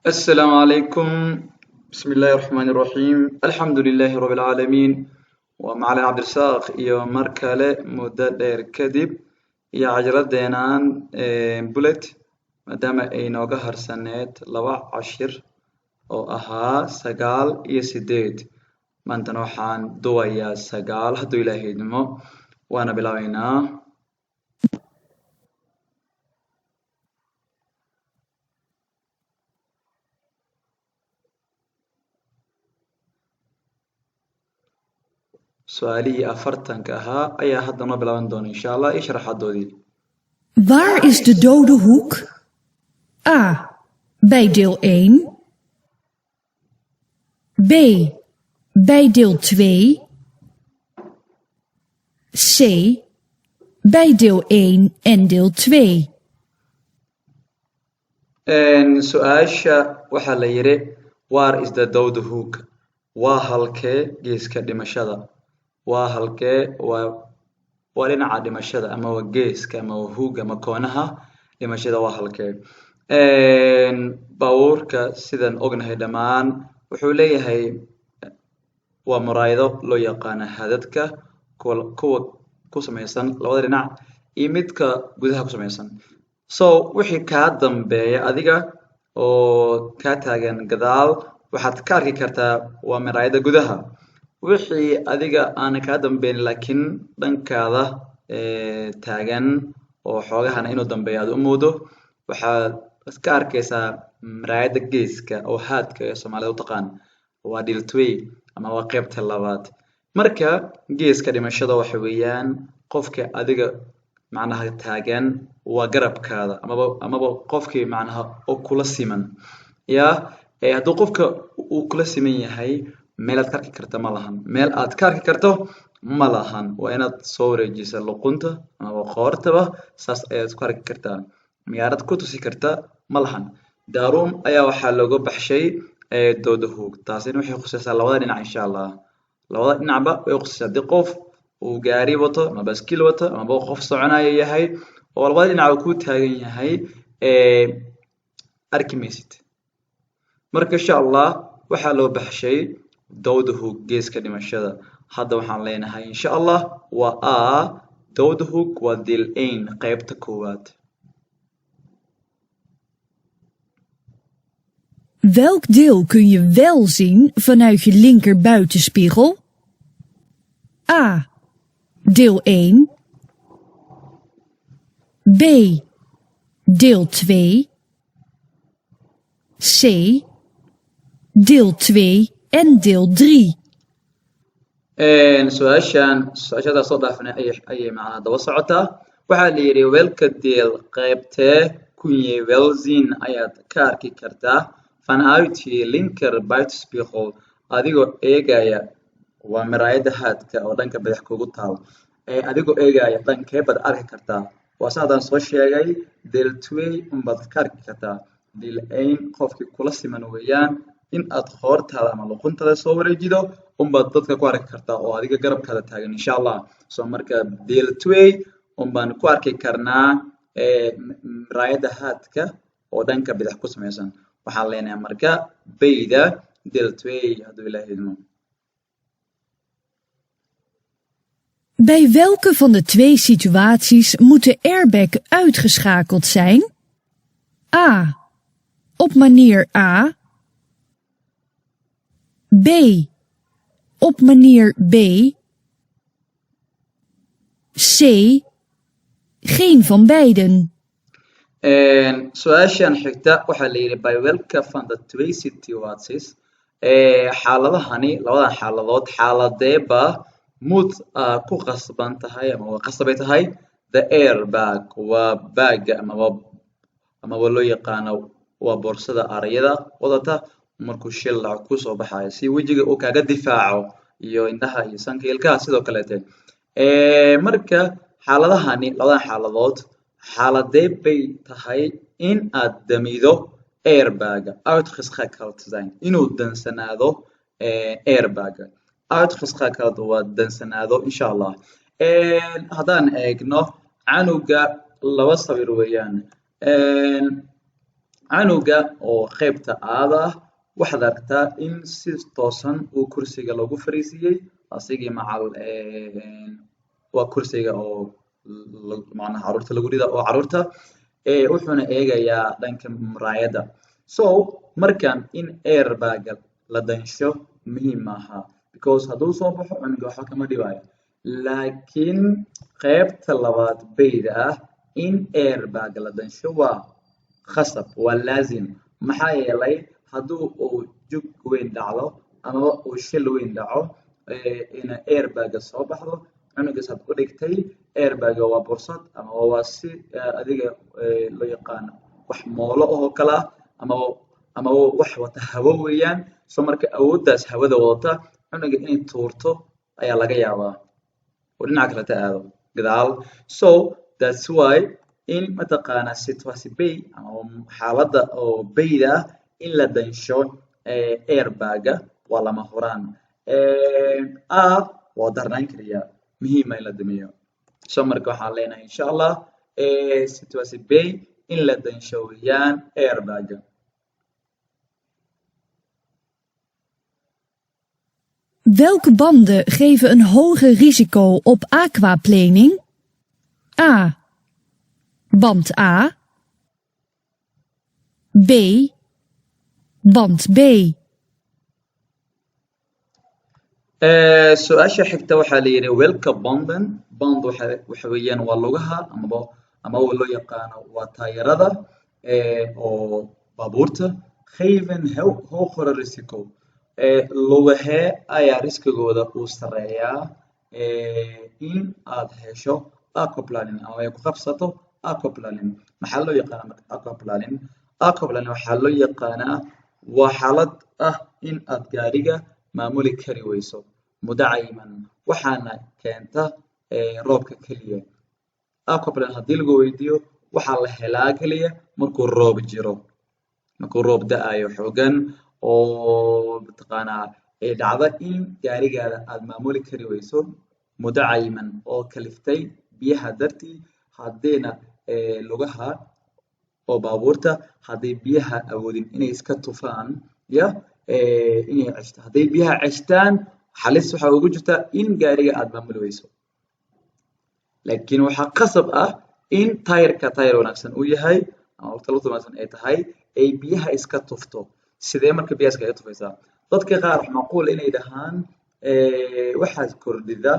السلام عليكم. بسم الله الرحمن الرحيم. الحمد لله رب العالمين. ومعلن عبد الرزاق iyo mar kale muddo dheer kadib iyo cajaladeenaan bullet maadaama ay nooga harsaneed laba cashir oo ahaa 9 iyo 8 maantana waxaan duwayaa 9 hadduu ilaahay idmo waana bilaabaynaa. su'aalihii afartanka ahaa ayaa hadda noo bilaaban doona insha allah iyo sharaxadoodii. Waar is de dode hoek? A. Bij deel 1. B. Bij deel 2. C. Bij deel 1 en deel 2. Su-aasha waxaa la yiri waar is the dode hoek? Waa halkee geeska dhimashada? waa halkee waa dhinaca dhimashada ama waa geeska ama waa hoog ama koonaha dhimashada waa halkee. Baabuurka sidan ognahay dhammaan wuxuu leeyahay waa muraayado loo yaqaana hadadka kuwa ku samaysan labada dhinac iyo midka gudaha ku samaysan. So wixii kaa dambeeya adiga oo kaa taagan gadaal waxaad ka arki kartaa waa muraayada gudaha. wixii adiga aan kaa dambeyn laakiin dhankaada taagan oo xoogahana inuu dambeeyo aad u moodo waxaad iska arkaysaa muraayada geeska oo haadka ee Soomaalida u taqaan waa dhiltwey ama waa qaybta labaad. marka geeska dhimashada waxa weeyaan qofka adiga macnaha taagan waa garabkaada amaba qofkii macnaha oo kula siman hadduu qofka uu kula siman yahay meel aad ka arki karta ma lahan. meel aad ka arki karto ma lahan waa inaad soo wareejisa luqunta ama qoortaba saas ayaad ku arki kartaa. miyaarad ku tusi karta ma lahan. daaruum ayaa waxaa looga baxshay dooda hoog. taasina waxay khusaysaa labada dhinac insha allah. labada dhinacba way khusaysaa. haddii qof uu gaari wato ama baaskiil wato ama qof soconaya yahay oo labada dhinac uu ku taagan yahay arki maysid. marka insha allah waxaa loo baxshay dooda hoog geeska dhimashada. hadda waxaan leenahay insha allah waa a dooda hoog waa deel 1 qaybta koowaad. Welk deel kun je wel zien vanuit je linker buitenspiegel? A. Deel 1. B. Deel 2. C. Deel 2 en deel 3. su-aashadaa soo dhaafnay ayay macnaha daba socotaa. waxaa la yidhi welka deel qaybtee kunye welzin ayaad ka arki kartaa vanuit je linker buitenspiegel adigoo eegaya waa miraayada haadka oo dhanka badax kugu taal. adigoo eegaya dhankee baad arki kartaa waa saadaan soo sheegay deel 2 unbaad ka arki kartaa. deel 1 qofkii kula siman weeyaan in aad qoortaada ama luquntaada soo wareejido unbaad dadka ku arki kartaa oo adiga garabkaada taagan insha allah. soo marka deel 2 unbaan ku arki karnaa miraayada haadka oo dhanka badax ku samaysan. waxaan leenahay marka bayda deel 2 hadduu ilaahay idmo. Bij welke van de twee situaties moet de airbag uitgeschakeld zijn? A. Op manier A. B. Op manier B. C. Geen van beiden. su-aashan xigta waxaa la yidhi by welka van the twee situaties xaaladahani labadan xaaladood xaaladeeba mood ku qasban tahay ama waa qasabay tahay the airbag waa baaga amaba loo yaqaano waa boorsada arayada wadata markuu shil ku soo baxayo si wejiga uu kaaga difaaco iyo indhaha iyo sanka ilkaha sidoo kaleete. marka xaaladahani labadan xaaladood xaaladee bay tahay in aad damido airbaga uitgeschakeld zijn inuu dansanaado airbaga uitgeschakeld waa dansanaado insha allah. haddaan eegno canuga laba sawir weeyaan. canuga oo qaybta aada ah waxaad aragtaa in si toosan uu kursiga loogu fariisiiyey asigii macal waa kursiga oo macnaha caruurta lagu rida oo caruurta wuxuuna eegayaa dhanka muraayadda so markan in airbag la dansho muhiim maaha because hadduu soo baxo cunuga waxba kama dhibaayo laakiin qaybta labaad bayda ah in airbag la dansho waa khasab waa laazim maxaa yeelay hadduu uu jug weyn dhacdo amaba uu shil weyn dhaco ina airbag soo baxdo cunugaas aad u dhigtay airbag waa bursad ama waa si adiga loo yaqaan wax moolo oo kala ama wax wata hawo weeyaan so marka awooddaas hawada wadata cunuga inay tuurto ayaa laga yaabaa oo dhinaca kale ta aado gadaal so that's why in mataqaanaa situaasi bay ama xaaladda oo bayda ah in la dansho airbaga waa lama huraan waa darnaan kariyaa muhiima in la damiyo so marka waxaan leenahay insha allah situaasi bay in la dansho weeyaan airbaga Welke banden geven een hoger risico op aquaplaning? A. Band A. B. Band B. su-aasha xigta waxaa la yidhi welka band waxa weeyaan waa lugaha ama loo yaqaano waa taayirada oo baabuurta geven hoogere risico lugahee ayaa riskigooda uu sareeyaa in aad hesho aquaplaning ama ay ku qabsato aquaplaning maxaa loo yaqaanaa marka aquaplaning waxaa loo yaqaanaa waa xaalad ah in aad gaariga maamuli kari weyso muddo cayiman waxaana keenta roobka keliya aquaplaning haddii lagu weydiiyo waxaa la helaa keliya markuu roob jiro markuu roob da-ayo xoogan oo mataqaanaa dhacda in gaarigaada aad maamuli kari weyso muddo cayiman oo kaliftay biyaha dartii haddiina lugaha oo baabuurta hadday biyaha awoodin inay iska tufaan inay ceshto hadday biyaha ceshtaan halis waxaa ugu jirta in gaariga aad maamuli weyso laakiin waxaa qasab ah in taayir wanaagsan uu yahay ama waqti wanaagsan ay tahay ay biyaha iska tufto sidee marka biyaha iskaga tufaysaa dadka qaar wax macquul inay dhahaan waxaad kordhida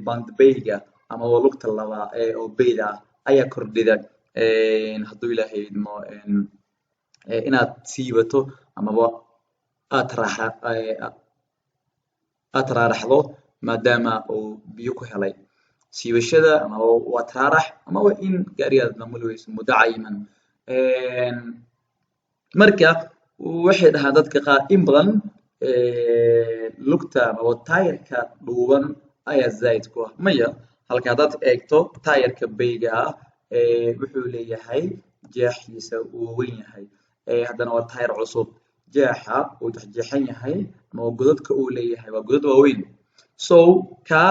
bandbayga ama lugta laba oo bayda ah ayaa kordhida hadduu ilaahay idmo inaad siibato amaba aad raaraxdo maadaama uu biyo ku helay siibashada ama waa raarax ama waa in gaarigaad maamuli weyso muddo cayiman marka waxay dhahaan dadka qaar in badan lugta ama taayirka dhuuban ayaa zaid ku ah maya halka haddaad eegto taayirka bayga ah wuxuu leeyahay jeexiisa uu weyn yahay haddana waa taayir cusub jeexa uu jeexan yahay ama godadka uu leeyahay waa godad waaweyn so ka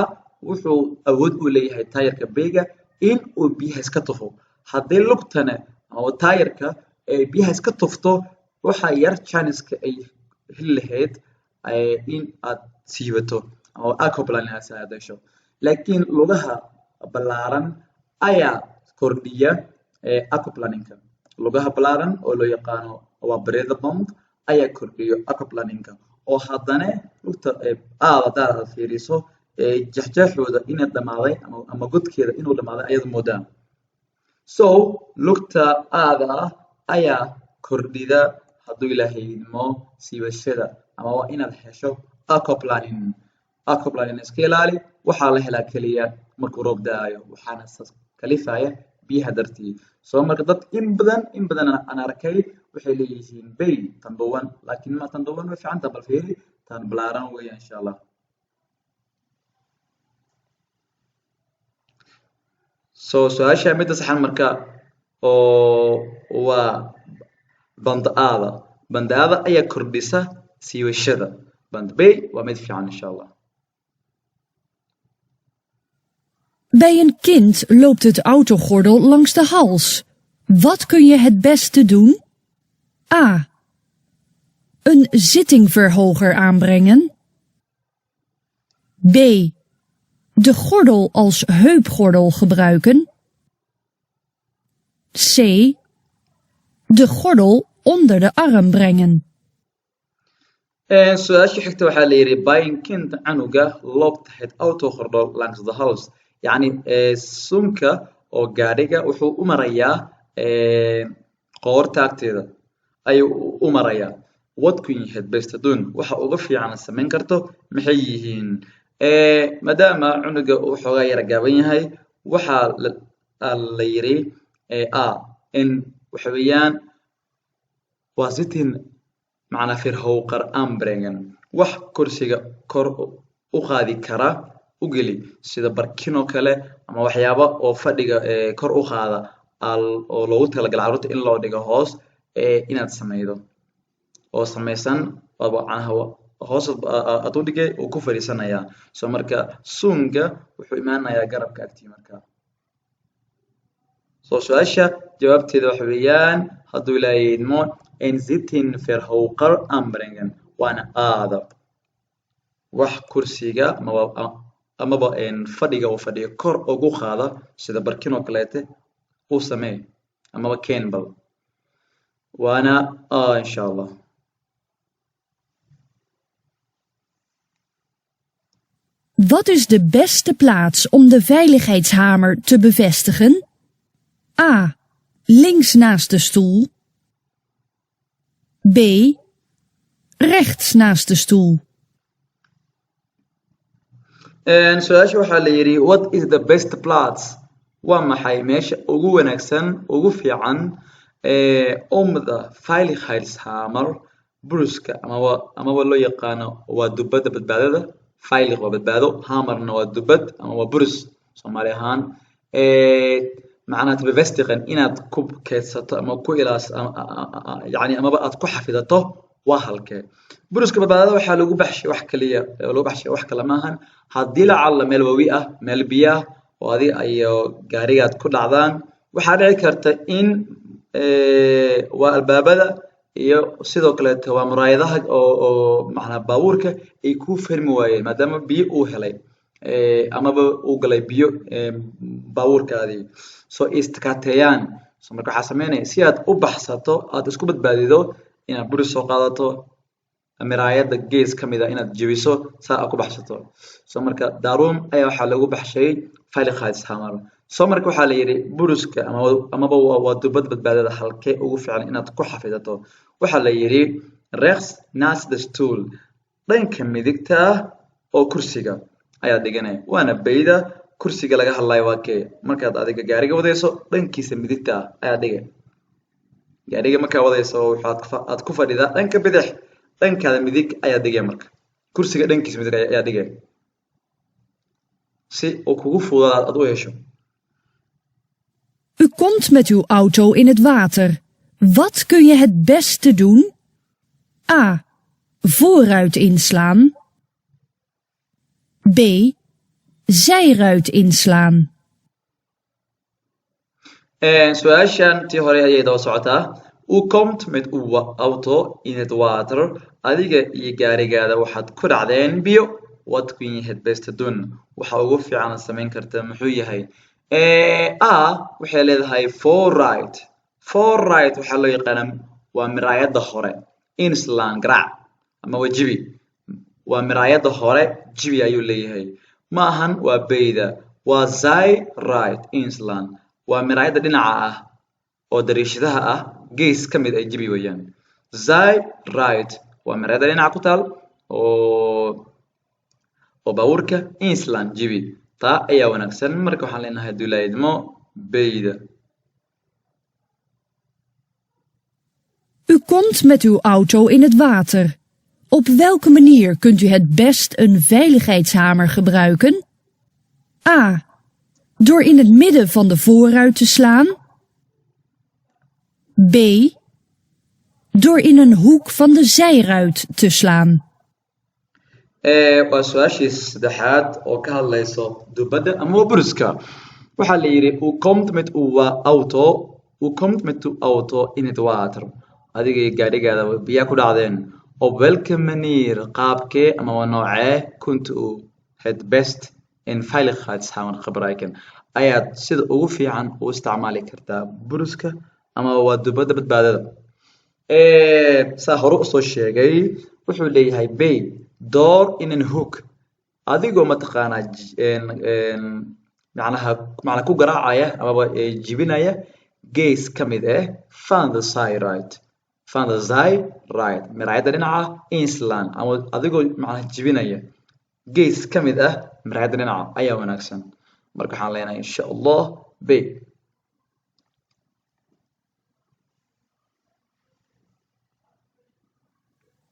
wuxuu awood u leeyahay taayirka bayga in uu biyaha iska tufo haddii lugtana ama taayirka biyaha iska tufto waxaa yar janiska ay heli lahayd in aad siibato ama aquaplaning aad hesho laakiin lugaha ballaaran ayaa kordhiya aquaplaningka lugaha ballaaran oo loo yaqaano waa breather bump ayaa kordhiyo aquaplaningka oo haddana lugta hadaad fiiriso jexjeexooda inay dhamaaday ama godkeeda inuu dhamaaday ayada moodaan so lugta aada ah ayaa kordhida hadduu ilaahay idmo siibashada ama waa inaad hesho aquaplaning iska ilaali waxaa la helaa keliya markuu roob da-ayo waxaana kalifaya biyaha dartii soo marka dad in badan aan arkay waxay leeyihiin bay tan dhuuban laakiin ma tan dhuuban way fiicanta bal fiiri tan balaaran weeya insha allah so su-aasha midda saxan marka oo waa band-aada ayaa kordhisa siibashada band bay waa mid fiican insha allah Bij een kind loopt het autogordel langs de hals. Wat kun je het beste doen? A. Een zittingverhoger aanbrengen. B. De gordel als heupgordel gebruiken. C. De gordel onder de arm brengen. su-aasha xigta waxaa la yidhi baayinkinta canuga loobta het autogordel langs de hals yacni sunka oo gaadhiga wuxuu u marayaa qoorta agteeda ayuu u marayaa what kun yahed bestadun waxa uga fiican samayn karto maxay yihiin maadaama cunuga uu xoogaa yara gaaban yahay waxaa la yidhi a in waxa weeyaan waa sitin macnaa firhowqar aanbrengen wax kursiga kor u qaadi kara u geli sida barkin oo kale ama waxyaaba oo fadhiga kor u qaada oo loogu talagalay carruurta in loo dhigo hoos inaad samaydo oo samaysan hoos aad u dhigay uu ku fadhiisanayaa soo marka suunga wuxuu imaanayaa garabka agtii markaa soo su-aasha jawaabteeda waxa weeyaan hadduu ilaahay idmo en sitin verhoger aanbrengen waana aada wax kursiga amaba fadhiga uu fadhiyo kor ugu qaada sida barkin oo kaleete uu sameey amaba kenbal waana insha allah Wat is de beste plaats om de veiligheidshamer te bevestigen? A. Links naast de stoel. B. Rechts naast de stoel. En su-aasha waxaa la yidhi what is the best plaats waa maxay meesha ugu wanaagsan ugu fiican om the veiligheidshamer buruska amaba loo yaqaano waa dubadda badbaadada veilig waa badbaado hamarna waa dubad ama waa burus soomaali ahaan macnaha bevestiqan inaad ku keedsato ama ku ilaas yani amaba aad ku xafidato waa halkee buruska badbaadada waxaa lagu baxshay wax kaliya lagu baxshay wax kale maahan haddii lacalla meel wawi ah meel biyo ah oo adi iyo gaarigaad ku dhacdaan waxaa dhici karta in waa albaabada iyo sidoo kaleeto waa muraayadaha oo macnaha baabuurka ay ku fahmi waayeen maadaama biyo uu helay amaba uu galay biyo baabuurkaadii soo istikaateeyaan so marka waxaa sameynaya si aad u baxsato aad isku badbaadido inaad buris soo qaadato miraayada gees ka mid ah inaad jebiso saa aad ku baxsato soo marka daruum ayaa waxaa lagu baxshay veiligheidshamer soo marka waxaa la yidhi buruska amaba waa dubad badbaadada halkee ugu fiican inaad ku xafidato waxaa la yidhi rechts naast de stoel dhanka midigta oo kursiga ayaa dhiganaya waana bayda kursiga laga hadlayo waa kee markaad adiga gaariga wadayso dhankiisa midigta ayaa dhigay gaariga markaa wadayso waxaad ku fadhidaa dhanka bidix dhankaada midig ayaa dhigay marka kursiga dhankiisa midig ayaa dhigay si uu kugu fududaad aad u hesho U komt met uw auto in het water. Wat kun je het beste doen? A. Voorruit inslaan. B. Zijruit inslaan. su-aashan tii hore ayay daba socotaa u komt met uw auto in het water adiga iyo gaarigaada waxaad ku dhacdeen biyo what kun je het beste doen waxa ugu fiican samayn karta muxuu yahay a waxay leedahay forright waxaa loo yaqaanaa waa miraayada hore inslaan garaac ama waa jibi waa miraayada hore jibi ayuu leeyahay ma ahan waa bayda waa right inslaan waa miraayada dhinaca ah oo dariishadaha ah gees ka mid ay jibi weeyaan right waa miraayada dhinaca ku taal oo baabuurka inslaan jibi taa ayaa wanaagsan marka waxaan leenahay hadduu ilaahay idmo bayda U komt met uw auto in het water. Op welke manier kunt u het best een veiligheidshamer gebruiken? A. Door in het midden van de voorruit te slaan. B. Door in een hoek van de zijruit te slaan. waa su-aashii saddexaad oo ka hadlayso dubadda ama buruska waxaa la yidhi u komt met uw auto in het water adigii gaadhigaada biyaa ku dhacdeen op welke manier qaabkee ama waa noocee kunt u het best in veiligheidshamer gebruiken ayaad sida ugu fiican u isticmaali kartaa buruska ama waa dubadda badbaadada saa hore usoo sheegay wuxuu leeyahay bay door in een hoek adigoo mataqaanaa macnaha ku garaacaya amaba jibinaya gees ka mid van the side right miraayadda dhinaca Iceland ama adigoo macnaha jibinaya gees ka mid miraayadda dhinaca ayaa wanaagsan marka waxaan leenahay insha Allah bay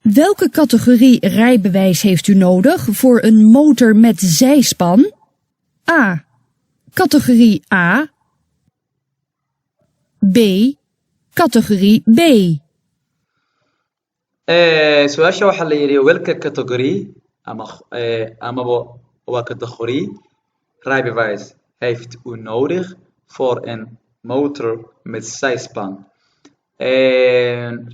Welke categorie rijbewijs heeft u nodig voor een motor met zijspan? A. Categorie A. B. Categorie B. su-aasha waxaa la yidhi welke categorie amaba waa categorie rijbewijs heeft u nodig voor een motor met zijspan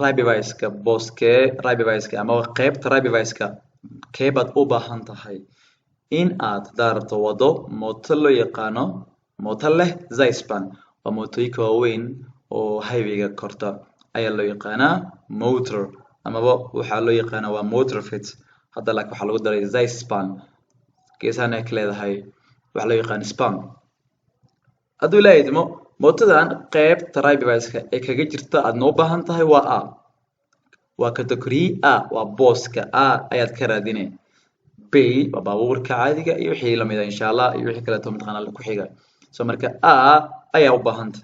rijbewijska booskee rijbewijska amaba qaybta rijbewijska keebaad u baahan tahay in aad daarto wado mooto loo yaqaano mooto leh zijspan waa mootooyinka waaweyn oo highwayga korta ayaa loo yaqaanaa motor amaba waxaa loo yaqaanaa waa motor fit hadda laakiin waxaa lagu daray zijspan geesahana ay ka leedahay waxaa loo yaqaan span hadduu ilaahay idmo mootadan qaybta rijbewijska ee kaga jirta aad noo baahan tahay waa A waa category A waa booska A ayaad ka raadine B waa baabuurka caadiga iyo wixii la mid ah insha Allah iyo wixii kale oo mataqaanaa ku xiga soo marka A ayaa u baahanta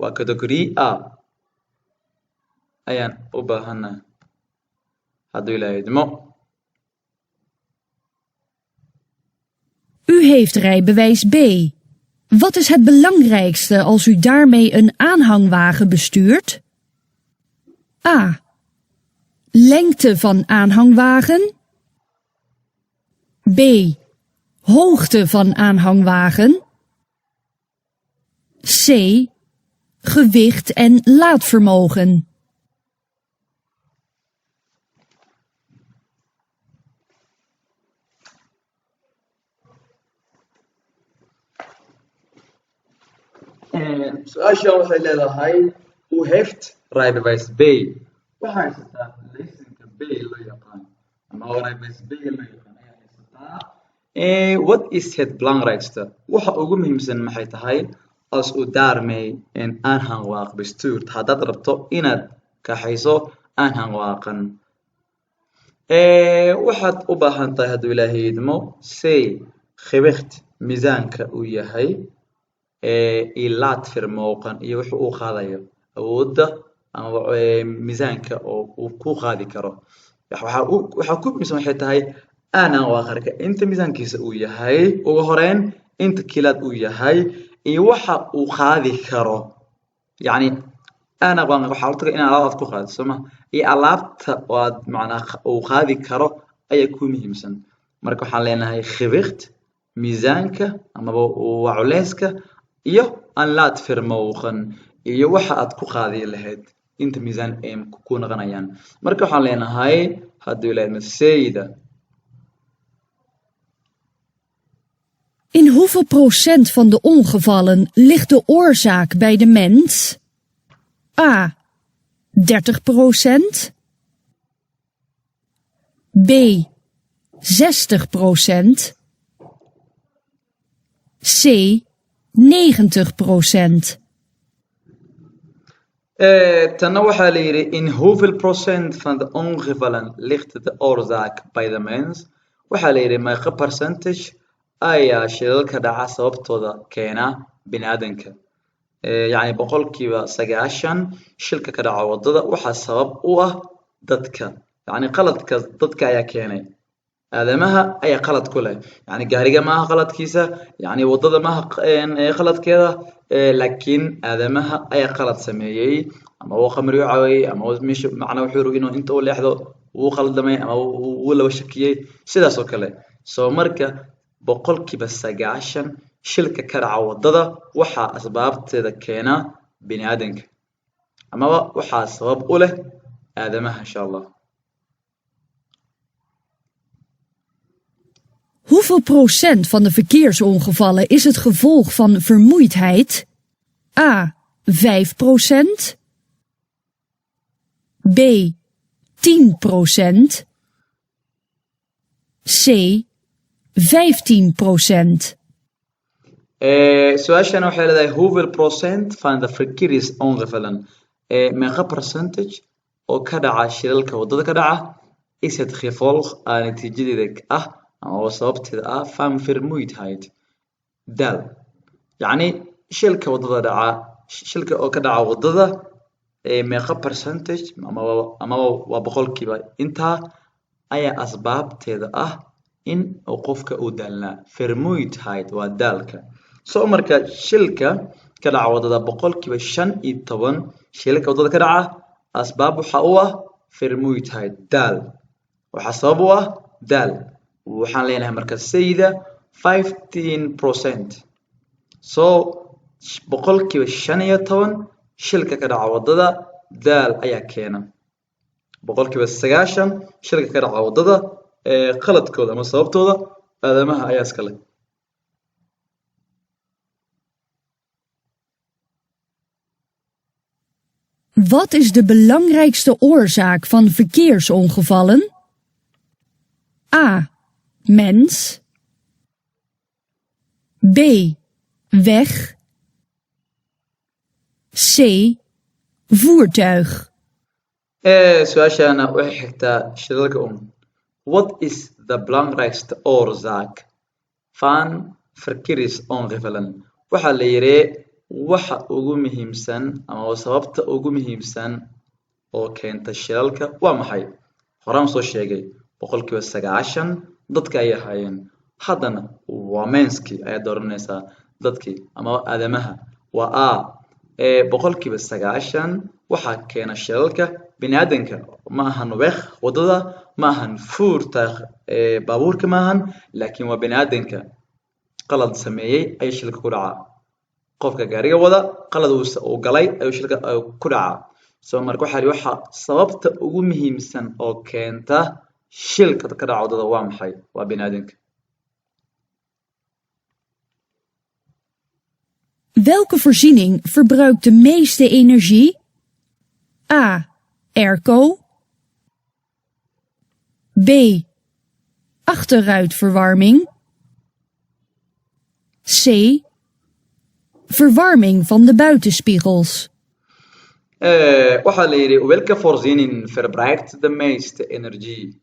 waa category A ayaan u baahana hadduu ilaahay idmo U heeft rijbewijs B. Wat is het belangrijkste als u daarmee een aanhangwagen bestuurt? A. Lengte van aanhangwagen. B. Hoogte van aanhangwagen. C. Gewicht en laadvermogen. su-aashan waxay leedahay u heeft rijbewijs B waxaa haysataa laysanka B loo yaqaan ama rijbewijs B loo yaqaan ayaa haysataa what is het belangrijkste waxa ugu muhiimsan maxay tahay als u daarmee een aanhangwagen bestuurt haddaad rabto inaad kaxayso aanhangwagen waxaad u baahan tahay hadduu ilaahay idmo C gewicht miisaanka uu yahay iyo laadvermogen iyo wuxuu uu qaadayo awoodda ama miisaanka oo uu ku qaadi karo waxa ku muhiimsan waxay tahay aanhangwagenka inta miisaankiisa uu yahay ugu horeyn inta kiilaad uu yahay iyo waxa uu qaadi karo yacni aanhangwagen waxaa la tagaa in alaab aad ku qaado sooma iyo alaabta oo aad macnaha uu qaadi karo ayaa ku muhiimsan marka waxaan leenahay gewicht miisaanka amaba waa culeyska iyo aan laadvermogen iyo waxa aad ku qaadi lahayd inta miisaan ay ku noqonayaan marka waxaan leenahay hadduu ilaahay masayda In hoeveel procent van de ongevallen ligt de oorzaak bij de mens? A. 30%. B. 60%. C. 90%. Tanna waxaa la yidhi in hoeveel procent van de ongevallen ligt de oorzaak bij de mens waxaa la yidhi meeqa percentage ayaa shilalka dhaca sababtooda keena bini'aadanka yacni boqolkiiba 90 shilka ka dhaca wadada waxaa sabab u ah dadka yacni qaladka dadka ayaa keenay aadamaha ayaa qalad ku leh yacni gaariga maaha qaladkiisa yacni wadada maaha qaladkeeda laakiin aadamaha ayaa qalad sameeyey ama uu khamri u caawiyey ama meesha macna wuxuu rabo inuu inta u leexdo uu khaldamay ama uu laba shakiyey sidaas oo kale soo marka boqolkiiba 90 shilka ka dhaca wadada waxaa asbaabteeda keena bini'aadanka amaba waxaa sabab u leh aadamaha insha Allah. Hoeveel procent van de verkeersongevallen is het gevolg van vermoeidheid? A. 5%. B. 10%. C. 15%. Su-aashan waxay leedahay hoeveel procent van de verkeersongevallen meeqa percentage oo ka dhaca shilalka wadada ka dhaca is het gevolg natiijadeeda ah ama sababteeda ah van vermoeidheid daal yacni shilka wadada dhaca shilka oo ka dhaca wadada meeqa percentage ama waa boqolkiiba intaa ayaa asbaabteeda ah in uu qofka uu daalnaa vermoeidheid waa daalka soo marka shilka ka dhaca wadada boqolkiiba 15 shilka wadada ka dhaca asbaab waxa u ah vermoeidheid daal waxa sabab u ah daal waxaan leenahay marka sayda 15% so boqolkiiba 15 shilka ka dhaca wadada daal ayaa keena boqolkiiba 90 shilka ka dhaca wadada qaladkooda ama sababtooda aadamaha ayaa iska leh. Wat is de belangrijkste oorzaak van verkeersongevallen? A. Mens. B. Weg. C. Voertuig. Su-aashana waxay xigtaa shilalka Wat is de belangrijkste oorzaak van verkeersongevallen? Waxaa la yiri waxa ugu muhiimsan ama sababta ugu muhiimsan oo keenta shilalka waa maxay? Horaan soo sheegay boqolkiiba 90 dadka ay ahaayeen haddana waa menskii ayaa dooranaysaa dadkii ama aadamaha waa A boqolkiiba 90 waxaa keena shilalka bini'aadanka ma ahan weeq wadada ma ahan voertuig baabuurka ma ahan laakiin waa bini'aadanka qalad sameeyay ay shilka ku dhacaa qofka gaariga wada qalad uu galay ay shilka ku dhacaa soo marka waxa sababta ugu muhiimsan oo keenta shilka ka dhaca wadada waa maxay waa bini'aadanka. Welke voorziening verbruikt de meeste energie? A. Airco. B. Achteruitverwarming. C. Verwarming van de buitenspiegels. Waxaa la yiri welke voorziening verbruikt de meeste energie?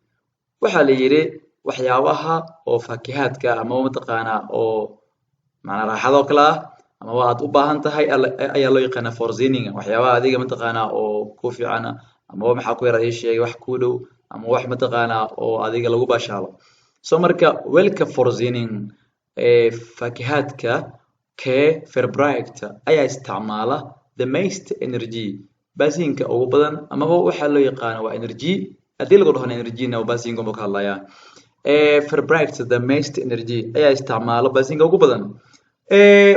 Waxaa la yiri waxyaabaha oo faakihaadka ama mataqaana oo macna raaxado kala ama waad u baahan tahay ayaa loo yaqaanaa voorziening waxyaabaha adiga mataqaana oo ku fiican ama waxa ku yaray sheegay wax ku dhow ama wax mataqaana oo adiga lagu baashaalo soo marka welke voorziening faakihaadka ke verbruikt ayaa isticmaala the most energy basiinka ugu badan ama waxa loo yaqaan waa energy hadii lagu dhaho energy na basiinka ma ka hadlaya verbruikt the most energy ayaa isticmaala basiinka ugu badan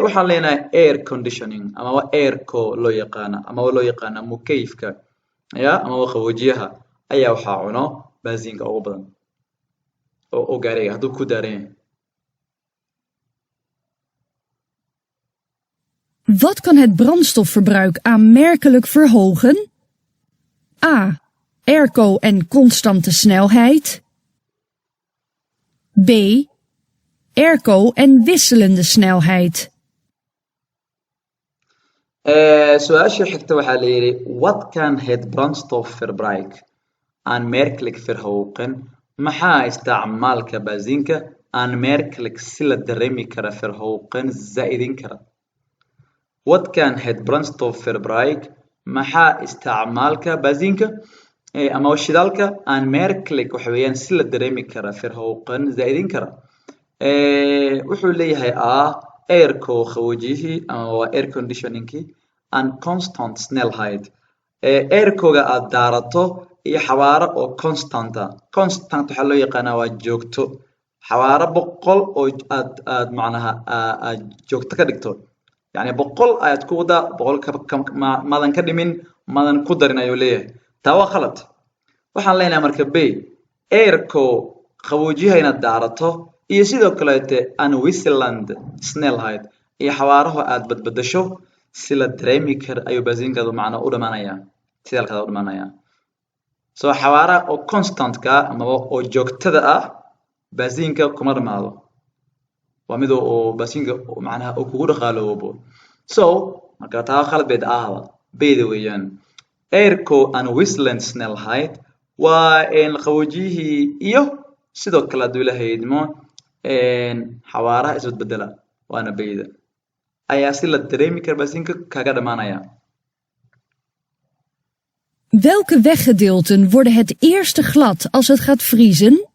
waxaan leenahay air conditioning ama waa airco loo yaqaan ama loo yaqaan mukayfka ya ama qaboojiyaha ayaa waxa cuno basiinka ugu badan oo gaariga haduu ku daareen. Wat kan het brandstofverbruik aanmerkelijk verhogen? A. Airco en constante snelheid. B. Airco en wisselende snelheid. Su-aasha xigta waxaa la yiri wat kan het brandstofverbruik aanmerkelijk verhogen? Maxaa isticmaalka basiinka aanmerkelijk si la dareemi kara verhogen zaidin kara? Wat kan het brandstofverbruik maxaa isticmaalka basiinka ama shidaalka aanmerkelijk waxa weeyaan si la dareemi kara verhogen zaidin kara wuxuu leeyahay airco qaboojihi ama air conditioningki and constant snelheid aircoga aad daarato iyo xawaaro oo constant waxa loo yaqaanaa waa joogto xawaaro 100 oo aad macnaha aad joogto ka dhigto يعني 100 ayaad ku wada 100 maadan ka dhimin madan ku darin ayuu leeyahay taa waa khalad waxaan leenahay marka b airko qaboojiyaha inaad daarato iyo sidoo kaleete an whistland snail height iyo xawaaraha aad badbadasho si la dareemi kar ayuu basiinkaadu macna u dhamaanayaa sidalkaada u dhamaanayaa soo xawaaraha oo constant ka ama oo joogtada ah basiinka kuma dhamaado waa mid oo basiinka macnaha oo kugu dhaqaaloobo so marka taa khalad beed ahaba beeda weeyaan airco and whistland snail height waa in qaboojiyihii iyo sidoo kale haduu ilaahay idmo xawaaraha isbedbedela waana beeda ayaa si la dareemi kar basiinka kaga dhamaanaya Welke weggedeelten worden het eerste glad als het gaat vriezen?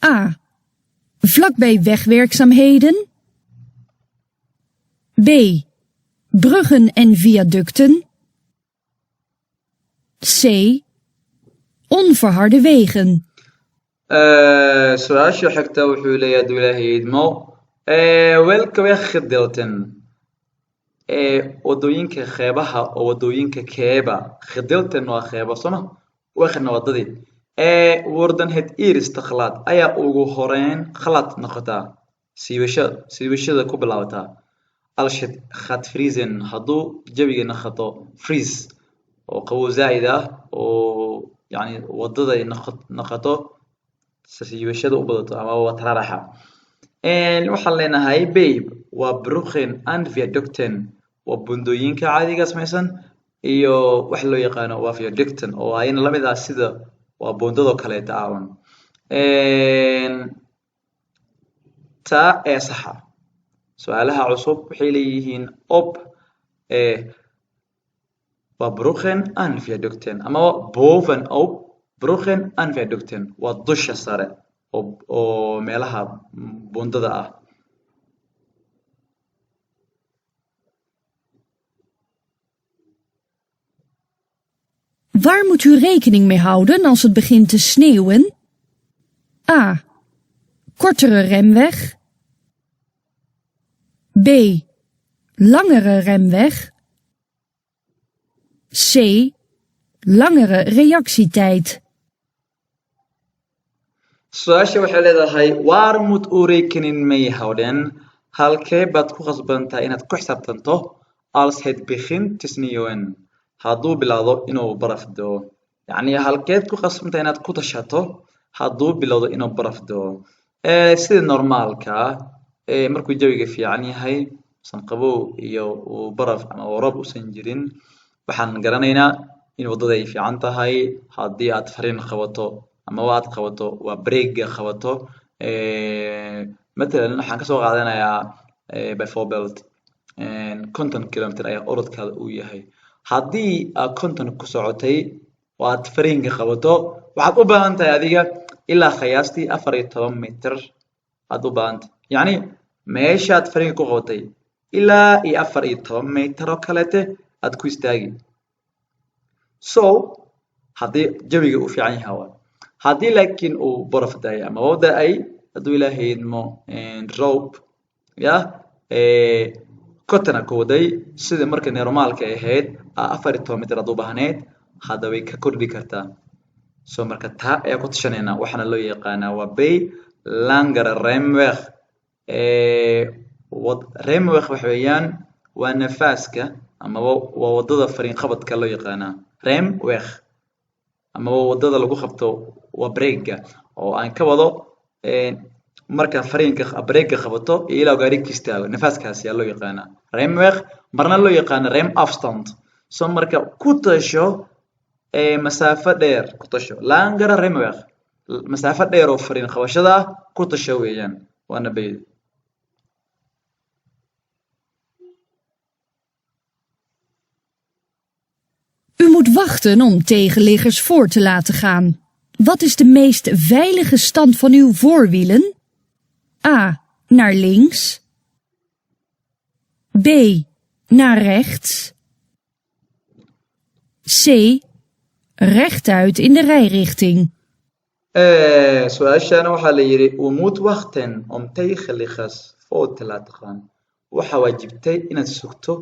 A. Vlakbij wegwerkzaamheden. B. Bruggen en viaducten. C. Onverharde wegen. su-aasha xigta wuxuu leeyahay haduu ilaahay idmo welka weggedeelten wadooyinka qeybaha oo wadooyinka keeba gedeelten waa qeybo soma wegna wadadii worden het eerste glad ayaa ugu horeyn glad noqotaa siibashada ku bilaabataa als het gaat vriezen haduu jawiga noqoto freeze oo qabow zaid ah oo yani wadada ay noqoto siibashada u badato ama waa tararaxa waxaan leenahay babe waa bruggen and viaducten waa bundooyinka caadiga samaysan iyo wax loo yaqaano waa viaducten oo ayna la mid ah sida waa bundado kale taawan taa ee saxa su'aalaha cusub waxay leeyihiin op waa bruggen and viaducten ama boven op bruggen and viaducten waa dusha sare oo meelaha bundada ah Waar moet u rekening mee houden als het begint te sneeuwen? A. Kortere remweg. B. Langere remweg. C. Langere reactietijd. su-aasha waxay leedahay waar moet u rekening mee houden halkee baad ku khasbantahay inaad ku xisaabtanto als het begint te sneeuwen hadduu bilowdo inuu baraf da'o yacni halkeed ku khasbantahay inaad ku tashato hadduu bilowdo inuu baraf da'o sida normaalka markuu jawiga fiican yahay san qabow iyo baraf ama roob usan jirin waxaan garanaynaa in wadada ay fiican tahay haddii aad fariin qabato ama waad qabato waa breega qabato matalan waxaan kasoo qaadanayaa by forbelt 50 kilometer ayaa orodkaada uu yahay haddii aad 50 ku socotay oo aad fariinka qabato waxaad u baahan tahay adiga ilaa qiyaastii 14 mitir aad u baahan tahay yacni meeshaad fariinka ku qabatay ilaa iyo 14 mitir oo kaleete aad ku istaagi so haddii jawiga uu fiican yahay haddii laakiin uu baraf da'ay ama uu da'ay hadduu ilaahay idmo roob ya kotana ku waday sida marka normaalka ahayd 14 mitir aad u baahneed hadda way ka kordhi kartaa so marka taa ayaa ku tashanayna waxaana loo yaqaanaa waa bay langere remweg remweg waxa weeyaan waa nafaaska ama waa wadada fariin qabadka loo yaqaanaa remweg ama wadada lagu qabto waa breega oo aan ka wado marka fariinka breega qabato ilaa gaari ka istaago nafaaskaas ayaa loo yaqaanaa remweg marna loo yaqaano rem afstand so marka ku tasho masaafo dheer ku tasho langere remweg masaafo dheer oo fariin qabashada ku tasho weeyaan waana bayda U moet wachten om tegenliggers voor te laten gaan. Wat is de meest veilige stand van uw voorwielen? A. Naar links. B. Naar rechts. C. Rechtuit in de rijrichting. su-aashaana waxaa la yidhi u moet wachten om tegenliggers voor te laten gaan waxaa waajibtay inaad sugto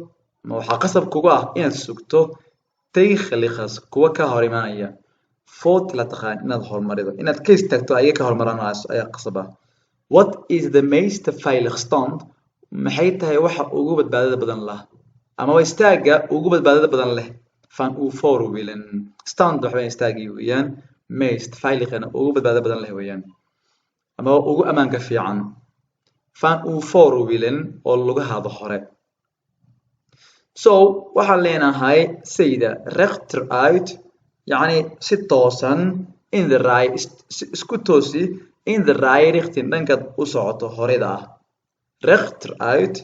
ama waxaa qasab kugu ah inaad sugto تيخليخاس كوا كهرمانية فوت لا تخان إن هذا هرمريضة إن كيس تكتو أيك هرمران أي قصبة what is the meest veilig stand maxay tahay waxa ugu badbaadada badan lah ama waa istaaga ugu badbaadada badan leh van u voorwielen stand waxay istaagi weeyaan meest veiligana ugu badbaadada badan leh weeyaan ama ugu amaanka fiican van u voorwielen oo lugahaada hore so waxaan leenahay sayda rechteruit yani si toosan in the right isku toosi in the right richting dhankaad u socoto horeda ah rechteruit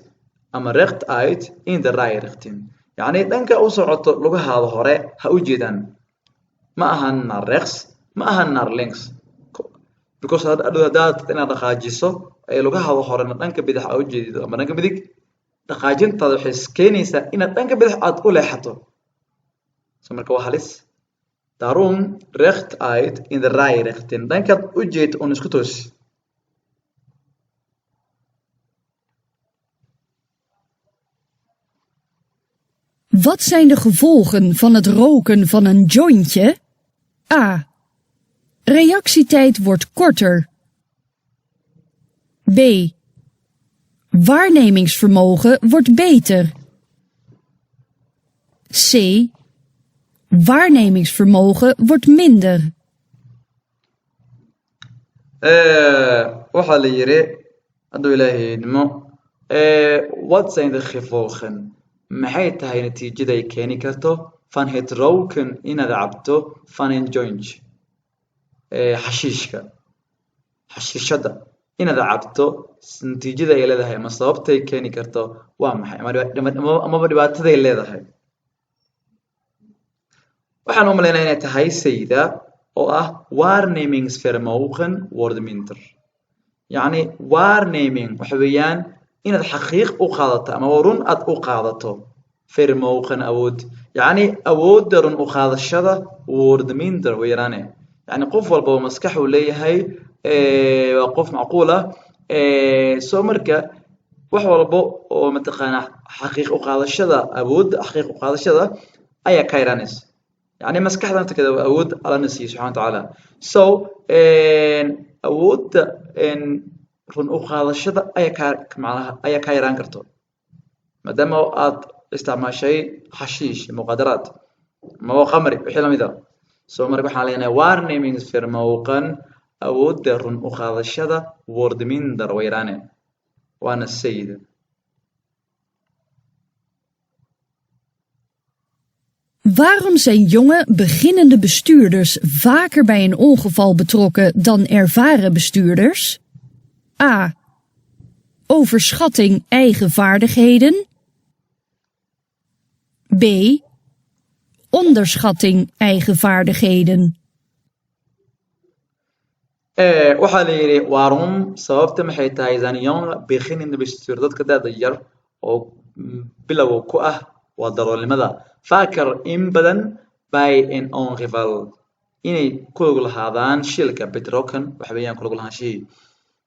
ama rechteruit in the right richting yani dhanka u socoto lugahaada hore ha u jeedaan ma ahan naar rechts ma ahan naar links because hadaad inaad dhaqaajiso ay lugahaada horena dhanka bidix aa u jeedido ama dhanka midig dhaqaajintaada waxay keenaysaa inaad dhanka bidix aad u leexato so marka waa halis daarom rechteruit in the right richting dhankaad u jeedo un isku toosi Wat zijn de gevolgen van het roken van een jointje? A. Reactietijd wordt korter. B. Waarnemingsvermogen wordt beter. C. Waarnemingsvermogen wordt minder. waxaa la yiri hadduu ilaahay idmo wat zijn de gevolgen maxay tahay natiijada ay keeni karto van het roken inaad cabto van een joint xashiishada inaad cabto natiijada ay leedahay ama sababta ay keeni karto waa maxay amaba dhibaatada ay leedahay waxaan u maleynayaa inay tahay sayda oo ah waarnemingsvermogen wordt minder yacni waarneming waxa weeyaan inaad xaqiiq u qaadato ama run aad u qaadato vermogen awood yacni awoodda run u qaadashada wordt minder way yaraane yacni qof walba oo maskax uu leeyahay waa qof macquul ah soo marka wax walba oo mataqaanaa xaqiiq u qaadashada awoodda xaqiiq u qaadashada ayaa ka yaraanaysa يعني مسكحة أنت كده أود على نسي سبحانه وتعالى so أود إن رن أخذ الشدة معناها أي كايران كرتو ما دام استعمال شيء حشيش مقدرات ما هو خمري بحيلم إذا so مربح علينا waarnemings vermogen أود رن أخذ الشدة wordt minder ويرانه وأنا السيد Waarom zijn jonge, beginnende bestuurders vaker bij een ongeval betrokken dan ervaren bestuurders? A. Overschatting eigen vaardigheden. B. Onderschatting eigen vaardigheden. waxaa la yiri waarum sababta maxay tahay zaniyon beginnende bestuur dadka da'da yar oo bilow ku ah waa daroolnimada vaker in badan bij een ongeval inay ku lug lahaadaan shilka betrokken waxa weeyaan ku lug lahaanshihi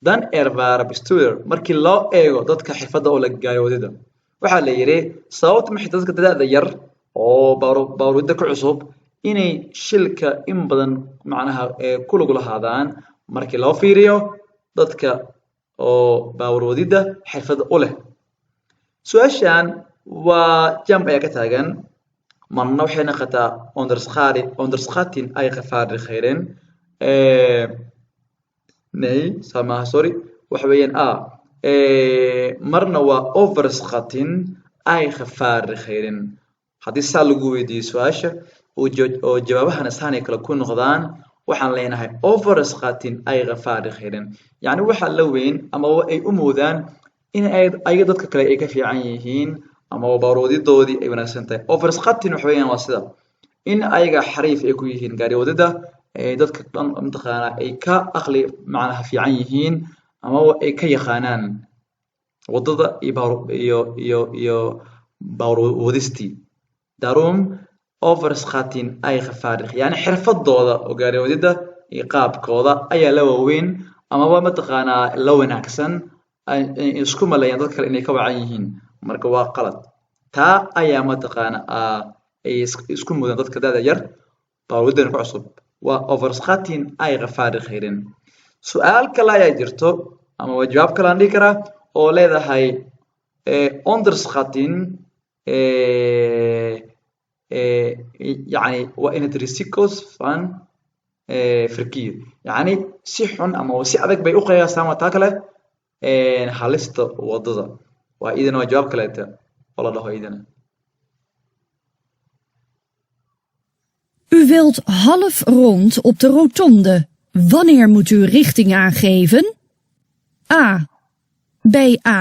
dan ervaren bestuur markii loo eego dadka xirfadda oo la gaayoodida waxaa la yiri sababta maxay dadka da'da yar oo baaruudda ku cusub inay shilka in badan macnaha ku lug lahaadaan markii loo fiiriyo dadka oo baaruudida xirfadda u leh su'aashan waa jam ayaa ka taagan marna waxay noqotaa onderschatting eigen vaardigheden nee samaha sorry waxa weeyaan marna waa overschatting eigen vaardigheden haddii saa lagu weydiiyo su-aasha oo jawaabahan isaanay kale ku noqdaan waxaan leenahay overschatting eigen vaardigheden yacni waxaa la weyn ama ay u moodaan in ayaga dadka kale ay ka fiican yihiin ama baaroodidoodii ay wanaagsan tahay overschatting waxa weeyaan waa sida in ayaga xariif ay ku yihiin gaariyoodida dadka dhan mataqaanaa ay ka aqli macnaha fiican yihiin ama ay ka yaqaanaan wadada iyo baaroodistii daarom overschatting eigen vaardigheden yani xirfadooda oo gaariyoodida iyo qaabkooda ayaa la waaweyn amaba mataqaanaa la wanaagsan isku maleeyaan dad kale inay ka wacan yihiin marka waa qalad taa ayaa mataqaanaa ay isku mudaan dadka da'da yar baa waddan ku cusub waa overschatting ay qafaari khayrin su'aal kale ayaa jirto ama waa jawaab kale aan dhihi karaa oo leedahay underschatting يعني وإن تريسيكوس فان فركير يعني si xun ama si adag bay u qiyaasaan waa taa kale halista wadada waa idin waa jawaab kaleeta oo la dhaho idin U wilt half rond op de rotonde. Wanneer moet u richting aangeven? A. Bij A.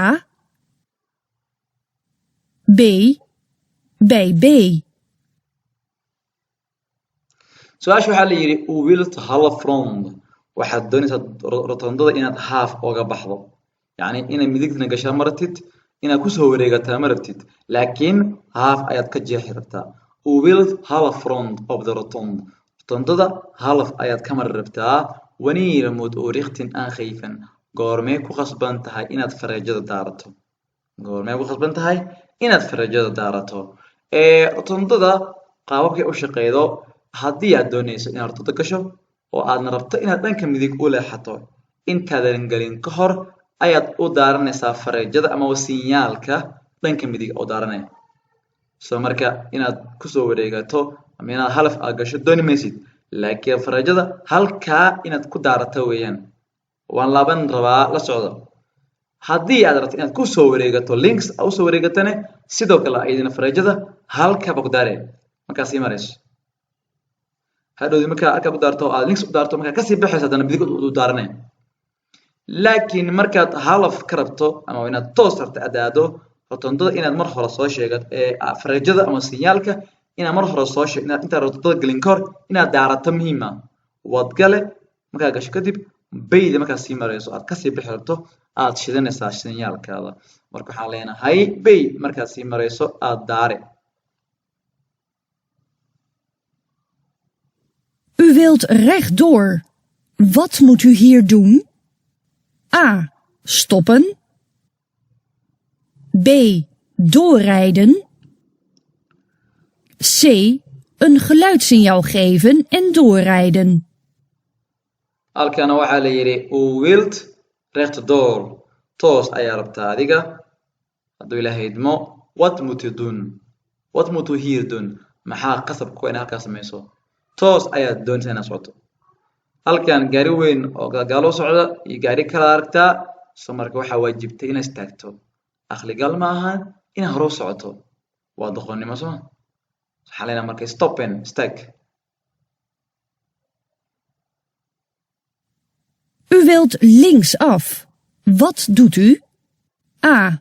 B. Bij B. su-aasha waxaa la yidhi u wilt half rond waxaad doonaysaa rotondada inaad half ooga baxdo yacni inaad midigtana gashaa ma rabtid inaad kusoo wareegataa ma rabtid laakiin half ayaad ka jeexi rabtaa u wilt half rond of the rotondada half ayaad ka mari rabtaa wanneer moet u richting aangeven goormee ku khasban tahay inaad fareejada daarato goormee ku khasban tahay inaad fareejada daarato rotondada qaababkay u shaqeydo haddii aad doonayso inaad rotonda gasho oo aadna rabto inaad dhanka midig u leexato intaadan gelin ka hor ayaad u daaranaysaa fareejada ama sinyaalka dhanka midig oo daaranaya soo marka inaad kusoo wareegato ama inaad halaf aad gasho dooni maysid laakiin fareejada halkaa inaad ku daarato weeyaan waan laaban rabaa la socdo haddii aad rabto inaad kusoo wareegato links aad usoo wareegatane sidoo kale ayadina fareejada halkaaba ku daaree markaa sii marayso hadhow markaa halkaa ku daarto aad links u daarto markaa kasii baxayso haddana midig u daaranay laakiin markaad halaf ka rabto ama inaad toos rabto aad aado rotondada inaad mar hore soo sheegato fareejada ama sinyaalka inaad mar hore soo sheeg intaad rotondada gelin ka hor inaad daarato muhiim ah waad gale markaa gasho kadib bayda markaa sii marayso aad kasii bixi rabto aad shidanaysaa sinyaalkaada marka waxaan leenahay bay markaad sii marayso aad daare U wilt rechtdoor. Wat moet u hier doen? A. Stoppen. B. Doorrijden. C. Een geluidssignaal geven en doorrijden. halkana waxaa la yidhi u wilt rechtdoor toos ayaa rabtaa adiga hadduu ilaahay idmo what moet u doen what moet u hier doen maxaa qasab ku inaad halkaa samayso toos ayaad doonaysaa inaad socoto halkan gaari weyn oo gadaal u socda iyo gaari kala aragtaa soo marka waxaa waajibtay inaad istaagto aqligal ma ahan inaad hore u socoto waa doqonnimo soo waxaa leenahay marka stoppen istaag U wilt linksaf. Wat doet u? A.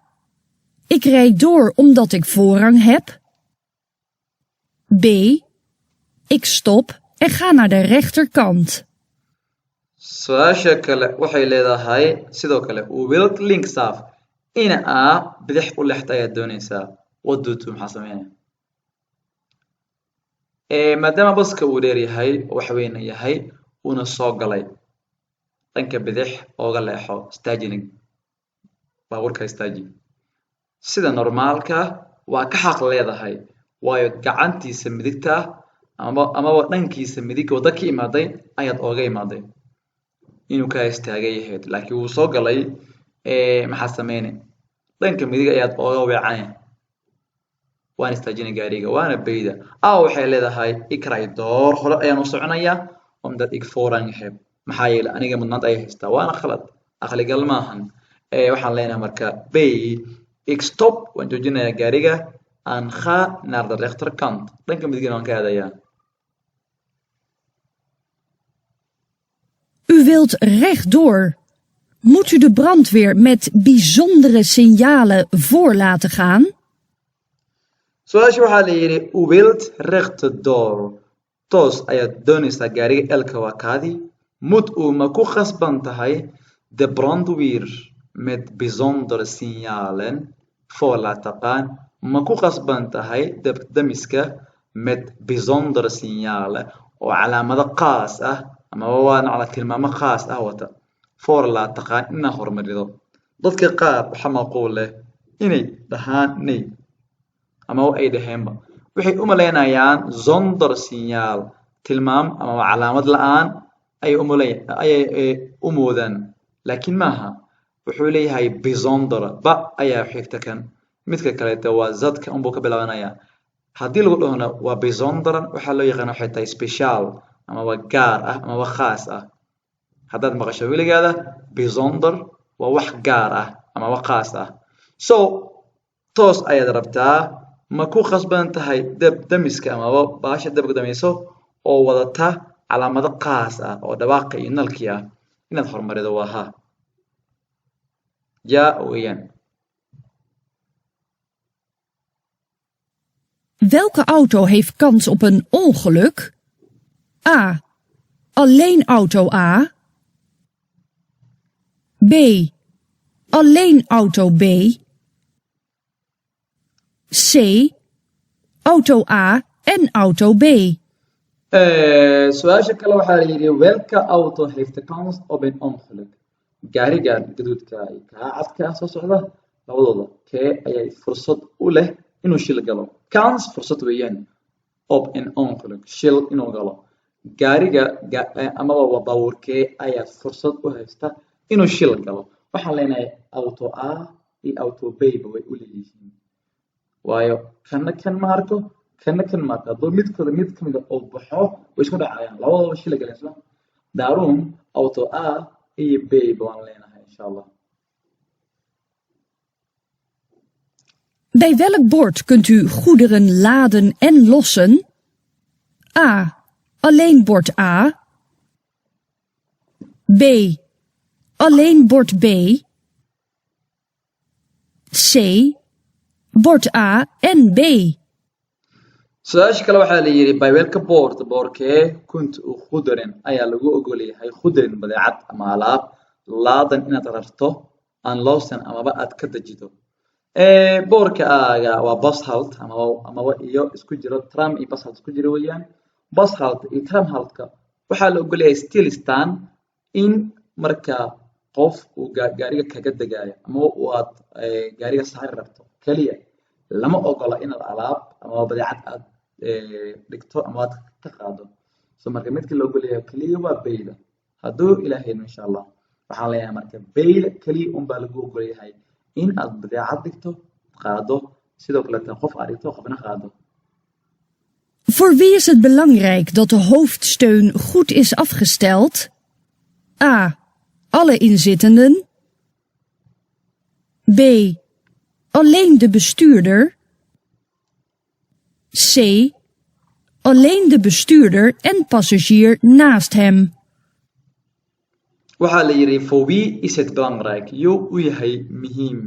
Ik rijd door omdat ik voorrang heb. B. Ik stop en ga naar de rechterkant. su-aasha kale waxay leedahay sidoo kale u wilt linksaf ina a bidix u leexta ayaad doonaysaa waduutu maxaa sameynaya maadaama baska uu dheer yahay oo wax weyn yahay una soo galay dhanka bidix ooga leexo staajinig baabuurka istaaji sida normaalka waa ka xaq leedahay waayo gacantiisa midigta amaba dhankiisa midig wada ka imaaday ayaad ooga imaaday inuu ka istaagay yahayd laakiin wuu soo galay maxaa sameynay dhanka midig ayaad ooga weecanay waan istaajinay gaariga waana bayda waxay leedahay ikray door hore ayaan u soconayaa omdat ik voorrang heb maxaa yeelay aniga mudnaanta ay haystaa waana khalad aqligal maahan waxaan leenahay marka bay ik stop waan joojinayaa gaariga aan ga naar de rechterkant dhanka midigna waan ka aadayaa U wilt rechtdoor. Moet u de brandweer met bijzondere signalen voor laten gaan? su-aasha waxaa la yidhi u wilt rechtdoor toos ayaad doonaysaa gaariga elka waa kaadi moet u ma ku khasban tahay de brandweer met bijzondere signalen voor laten gaan ma ku khasban tahay damiska met bijzondere signalen oo calaamado qaas ah ama waa nacla tilmaamo qaas ah wata for laten gaan inaad horumarido dadka qaar waxaa macquul leh inay dhahaan nay ama ay dhaheenba waxay u malaynayaan zonder signaal tilmaam ama calaamad la'aan ayay u moodaan laakiin maaha wuxuu leeyahay besonder ba ayaa xigta kan midka kaleeta waa zadka unbuu ka bilaabanayaa haddii lagu dhahona waa besonderen waxaa loo yaqaana waxay tahay special ama waa gaar ah ama waa khaas ah haddaad maqasho weligaada besonder waa wax gaar ah ama wax khaas ah so toos ayaad rabtaa ma ku khasban tahay damiska amaba baasha dabka damayso oo wadata calaamado khaas ah oo dhawaaqa iyo nalkii ah inaad horumarido waa ha ja weeyaan Welke auto heeft kans op een ongeluk? A. Alleen auto A. B. Alleen auto B. C. Auto A en auto B. su-aasha kale waxaa la yidhi welke auto heeft de kans op een ongeluk gaariga gaduudka iyo kaa cadka soo socda labadooda kee ayay fursad u leh inuu shil galo kans fursad weeyaan op een ongeluk shil inuu galo gaariga amaba waa baabuurkee ayaa fursad u haysta inuu shil galo waxaan leenahay auto A iyo auto B ba way u leeyihiin waayo kana kan ma arko kana kan ma arko hadduu midkooda mid ka mid a uu baxo way isku dhacayaan labadooda shil galeen isla daaruun auto A iyo B ba waan leenahay insha allah Bij welk bord kunt u goederen laden en lossen? A. Alleen bord A. B. Alleen bord B. C. Bord A en B. su-aasha kale waxaa la yidhi by welke boorkee kunt u khudrin ayaa lagu ogol yahay khudrin badeecad ama alaab laadan inaad rarto aan loosan amaba aad ka dejido boorka aaga waa bushalt amaba iyo isku jiro tram iyo bushalt isku jiro weeyaan bushalt iyo tramhaltka waxaa la ogol yahay stilistan in marka qof uu gaariga kaga degaayo ama aad gaariga saari rabto kaliya lama ogola inaad alaab ama badeecad aad dhigto ama aad ka qaado so marka midkii la ogol yahay kaliya waa bayla hadduu ilaahayno insha allah waxaan leeyahay marka bayla kaliya unbaa lagu ogol yahay in aad badeecad dhigto qaado sidoo kaleeta qof aad dhigto qofna qaado Voor wie is het belangrijk dat de hoofdsteun goed is afgesteld? A. Alle inzittenden. B. Alleen de bestuurder. C. Alleen de bestuurder en passagier naast hem. waxaa la yidhi for wie is het belangrijk yuu u yahay muhiim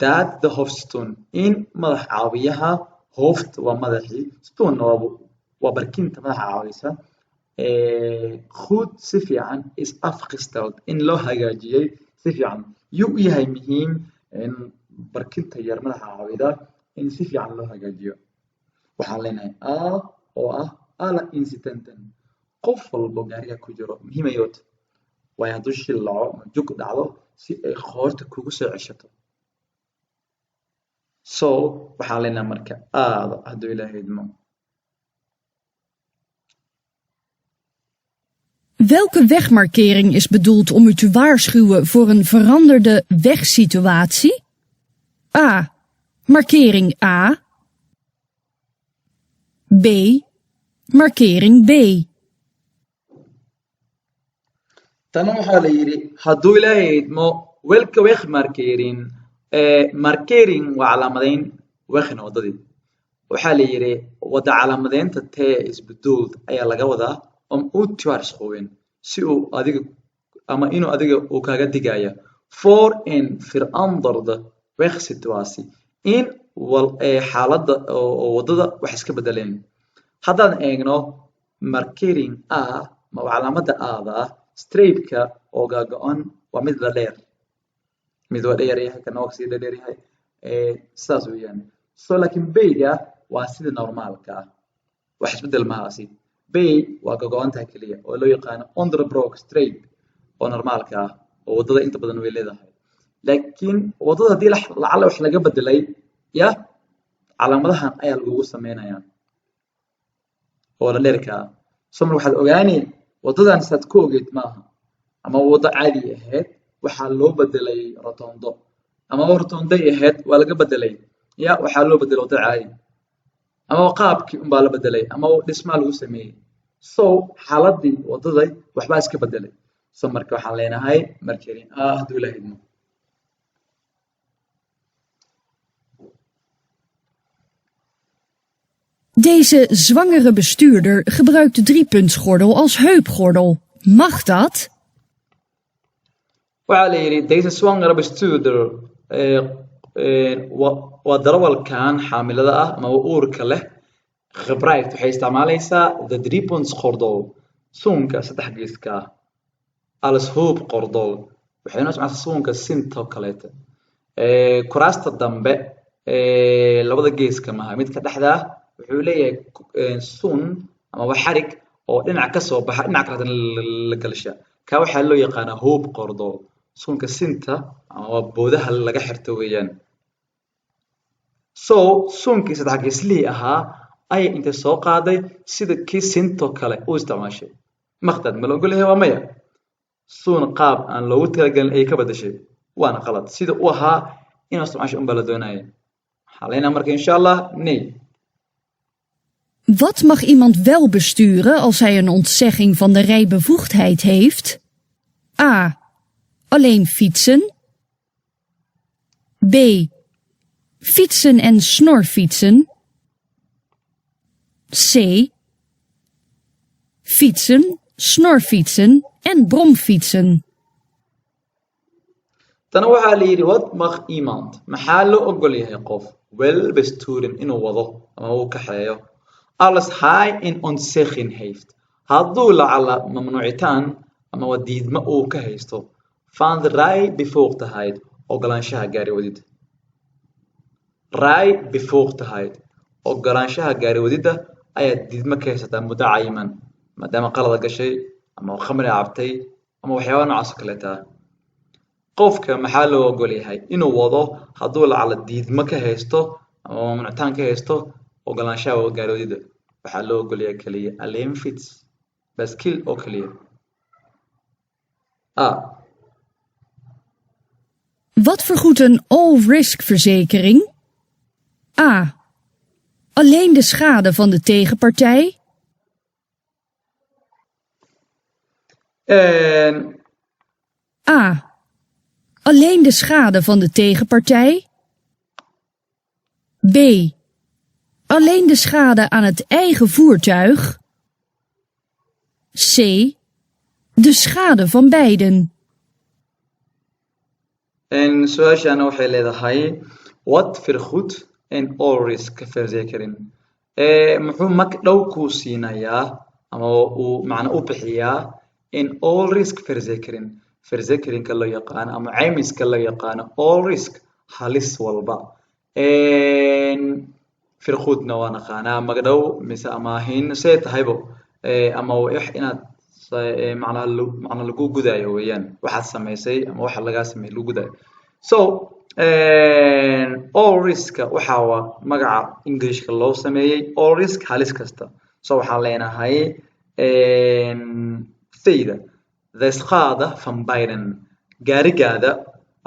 that the hoofdsteun in madax caawiyaha hoofd waa madaxii steunna waa barkinta madaxa caawisa goed si fiican is afgesteld in loo hagaajiyey si fiican yuu u yahay muhiim in barkinta yar madaxa caawida in si fiican loo hagaajiyo waxaan leenahay a oo ah ala incidenten qof walbo gaariga ku jiro muhiimayood waayo hadduu shil dhaco ama jug dhacdo si ay qoorta kugu soo ceshato so waxaan leenahay marka aado hadduu ilaahay idmo Welke wegmarkering is bedoeld om u te waarschuwen voor een veranderde wegsituatie? A. Markering A. B. Markering B. tana waxaa la yidhi hadduu ilaahay idmo welka wegmarkering markering waa calaamadayn wekhna waddadii waxaa la yidhi wadda calaamadeynta tee isbedoeld ayaa laga wadaa om u waarschuwen si uu adiga ama inuu adiga uu kaaga digaya for in veranderde wegsituatie in xaaladda oo waddada wax iska bedeleen haddaan eegno markering a ma calaamadda aada ah straightka oo gaago-an waa mid la dheer mid waa dheer yahay kana waa sii dheer yahay sidaas weeyaan so laakiin bayga waa sida normaalka ah wax isbedel maaha asi bay waa gaago-an tahay keliya oo loo yaqaano on the broke straight oo normaalka ah oo waddada inta badan way leedahay laakiin waddada haddii lacala wax laga bedelay ya calaamadahan ayaa lagugu sameynayaa oo la dheerkaa so marka waxaad ogaani wadadan saad ku ogeyd maaha ama wado caadi ahayd waxaa loo bedelay rotondo ama rotondo ahayd waa laga bedelay ya waxaa loo bedelay wado caadi ama qaabkii un baa la bedelay ama dhismaa lagu sameeyey so xaaladii wadaday waxbaa iska bedelay so marka waxaan leenahay markerin hadduu ilaahay idmo Deze zwangere bestuurder gebruikt de driepuntsgordel als heupgordel. Mag dat? waxaa la yidhi deze zwangere bestuurder waa darawalkan xaamilada ah ama uurka leh gebruikt waxay isticmaalaysaa the driepuntsgordel suunka saddex geeska ah als heupgordel waxay noo isticmaalaysaa suunka sintoo kaleeta kuraasta dambe labada geeska maaha midka dhexda ah wuxuu leeyahay suun ama xarig oo dhinac ka soo baxa dhinac kale la galasha ka waxaa loo yaqaanaa heupgordel suunka sinta ama boodaha laga xirto weeyaan so suunkii saddex geeslihii ahaa ayay inta soo qaaday sida kii sintoo kale u isticmaashay maqdad ma la ogol yahay waa maya suun qaab aan loogu talagelin ayay ka bedeshay waana qalad sida u ahaa inuu isticmaashay unbaa la doonaya waxaa leenahay marka insha allah nee Wat mag iemand wel besturen als hij een ontzegging van de rijbevoegdheid heeft? A. Alleen fietsen. B. Fietsen en snorfietsen. C. Fietsen, snorfietsen en bromfietsen. Dan waxaa la yidhi wat mag iemand maxaa loo ogol yahay qof wel besturen inuu wado ama uu kaxeeyo alles hij in ontzegging heeft hadduu lacala mamnuucitaan ama wadiidma uu ka haysto van de rijbevoegdheid ogolaanshaha gaariwadida rijbevoegdheid ogolaanshaha gaariwadida ayaad diidma ka haysataa muddo cayiman maadaama qalada gashay ama khamri cabtay ama waxyaaba noocaas oo kaleeta qofka maxaa loo ogol yahay inuu wado hadduu lacala diidma ka haysto ama mamnuucitaan ka haysto ogolaanshaha gaariwadida waxaa loo ogol yahay kaliya alleen fiets baaskiil oo kaliya Wat vergoedt een all-risk verzekering? A. Alleen de schade van de tegenpartij. A. Alleen de schade van de tegenpartij. B. Alleen de schade aan het eigen voertuig. C. De schade van beiden. En su-aashana waxay leedahay wat vergoedt een all-risk verzekering muxuu magdhow kuu siinayaa ama uu macna u bixiyaa in all-risk verzekering verzekerinka loo yaqaano ama caymiska loo yaqaano all-risk halis walba firgoedna waa naqaanaa magdhow mise amaahin see tahaybo ama wax inaad macna lagu gudaayo weeyaan waxaad samaysay ama waxa lagaa sameeyay lagu gudaayo so all risk waxa waa magaca Englishka loo sameeyay all risk halis kasta so waxaan leenahay sayda the schade van beiden gaarigaada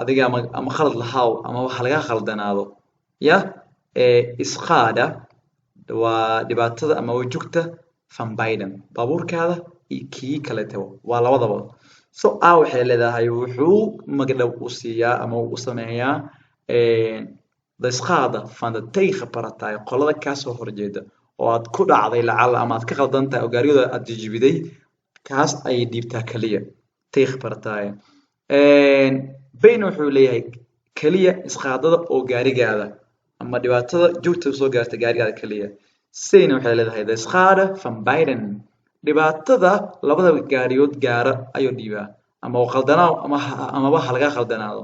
adiga ama khalad lahaw ama waxa laga khaldanaado ya schade waa dhibaatada ama wajugta van beiden baabuurkaada kii kale waa labadaba so waxay leedahay wuxuu magdhow u siiyaa ama u sameeyaa the schade van de tegenpartij qolada ka soo horjeeda oo aad ku dhacday lacala ama aad ka qaldan tahay oo gaarigooda aad jijibiday kaas ay dhiibtaa kaliya tegenpartij bayna wuxuu leeyahay kaliya iskaadada oo gaarigaada ama dhibaatada joogta soo gaartay gaarigaada kaliya sayna waxay leedahay the schade van beiden dhibaatada labada gaariyood gaara ayuu dhiibaa ama qaldanaa ama waxa laga khaldanaado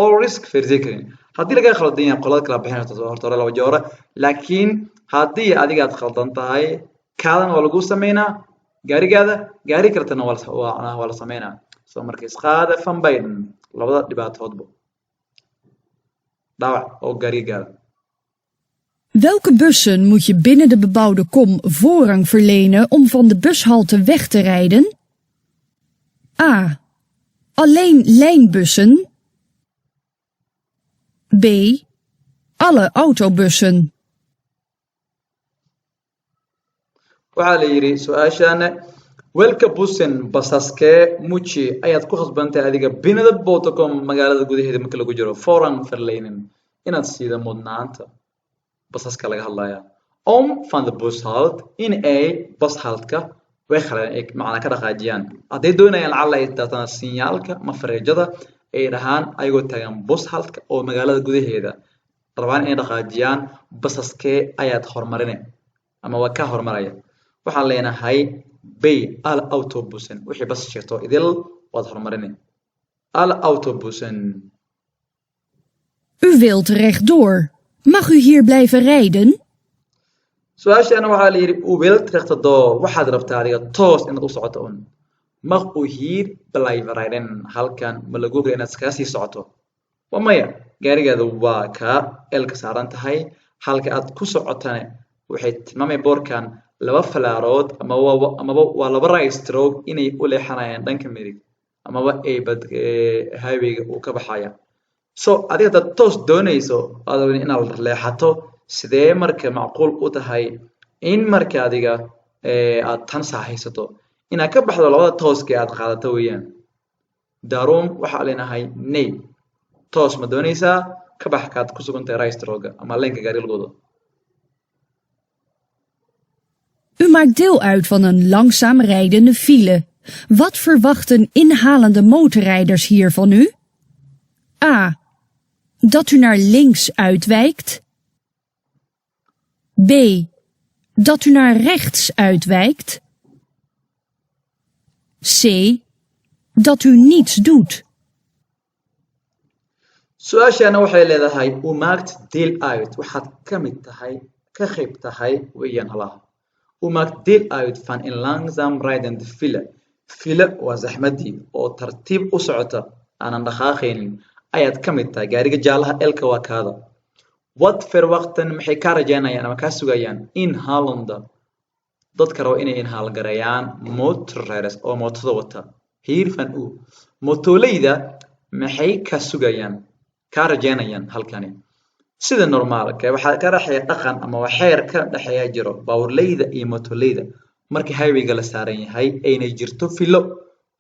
all risk verzekering haddii laga khaldan yahay qolada kala bixinaysa horta laba joora laakiin haddii adiga aad khaldan tahay kaadan waa lagu sameynaa gaarigaada gaari kartana waa la sameynaa soo marka schade van beiden labada dhibaatoodba dhaawac oo gaarigaada Welke bussen moet je binnen de bebouwde kom voorrang verlenen om van de bushalte weg te rijden? A. Alleen lijnbussen. B. Alle autobussen. waxaa la yidhi su-aashaana welka busin basaskee muji ayaad ku khasbantahay adiga binada botocom magaalada gudaheeda marka lagu jiro foran verlenen inaad siida mudnaanta basaska laga hadlaya om van de bushalt in ay bushaltka way khaleen ay macna ka dhaqaajiyaan hadday doonayaan lacala ay taatana sinyaalka ma fareejada ay dhahaan ayagoo taagan bushaltka oo magaalada gudaheeda rabaan inay dhaqaajiyaan basaskee ayaad horumarinay ama waa ka horumaraya waxaan leenahay bay al autobussen wixii bas sheegto idil waad horumarinay al autobussen. U wilt rechtdoor. Mag u hier blijven rijden? su-aashaana waxaa la yidhi u wilt rechtdoor waxaad rabtaa adiga toos inaad u socoto un mag u hier blijven rijden halkan ma lagu ogaya inaad iskaga sii socoto waa maya gaarigaada waa kaa eelka saaran tahay halka aad ku socotane waxay tilmaamay boorkan laba falaarood amaba waa laba right stroke inay u leexanayaan dhanka midig amaba ay highwayga uu ka baxaya so adiga dad toos doonayso aad inaad leexato sidee marka macquul u tahay in marka adiga aad tan saahaysato inaad ka baxdo labada tooska aad qaadato weeyaan daarum waxaa leenahay nay toos ma doonaysaa ka bax kaad ku sugantahay right stroke ama leenka gaari lagooda. U maakt deel uit van een langzaam rijdende file. Wat verwachten inhalende motorrijders hier van u? A. Dat u naar links uitwijkt. B. Dat u naar rechts uitwijkt. C. Dat u niets doet. su-aashaana waxay leedahay u maakt deel uit waxaad ka mid tahay ka qayb tahay weeyaan halaha u maakt deel uit van een langzaam rijdende file file waa zaxmadii oo tartiib u socota aanan dhaqaaqaynin ayaad ka mid tahay gaariga jaalaha elka waa kaada wat verwachten maxay ka rajaynayaan ama kaa sugayaan in Hollanda dadka rabo inay inhaalgareeyaan motorrijders oo mootada wata hier van u mootoleyda maxay ka sugayaan ka rajaynayaan halkani sida normaalka waxa ka raxay dhaqan ama waxeer ka dhaxeeya jiro baawrleyda iyo mootoleyda markii highwayga la saaran yahay ayna jirto filo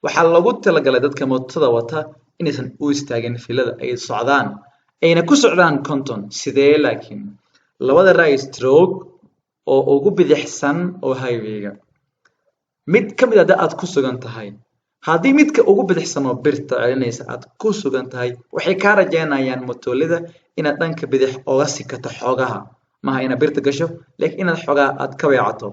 waxa lagu talagalay dadka mootada wata inaysan u istaagin filada ay socdaan ayna ku socdaan konton sidee laakiin labada right stroke oo ugu bidixsan oo highwayga mid kamid ah aad ku sugan tahay haddii midka ugu bidixsan oo birta celinaysa aad ku sugan tahay waxay ka rajaynayaan mootolida inaad dhanka bidix oga sikato xogaha maaha inaad birta gasho laakiin inaad xogaa aad ka weecato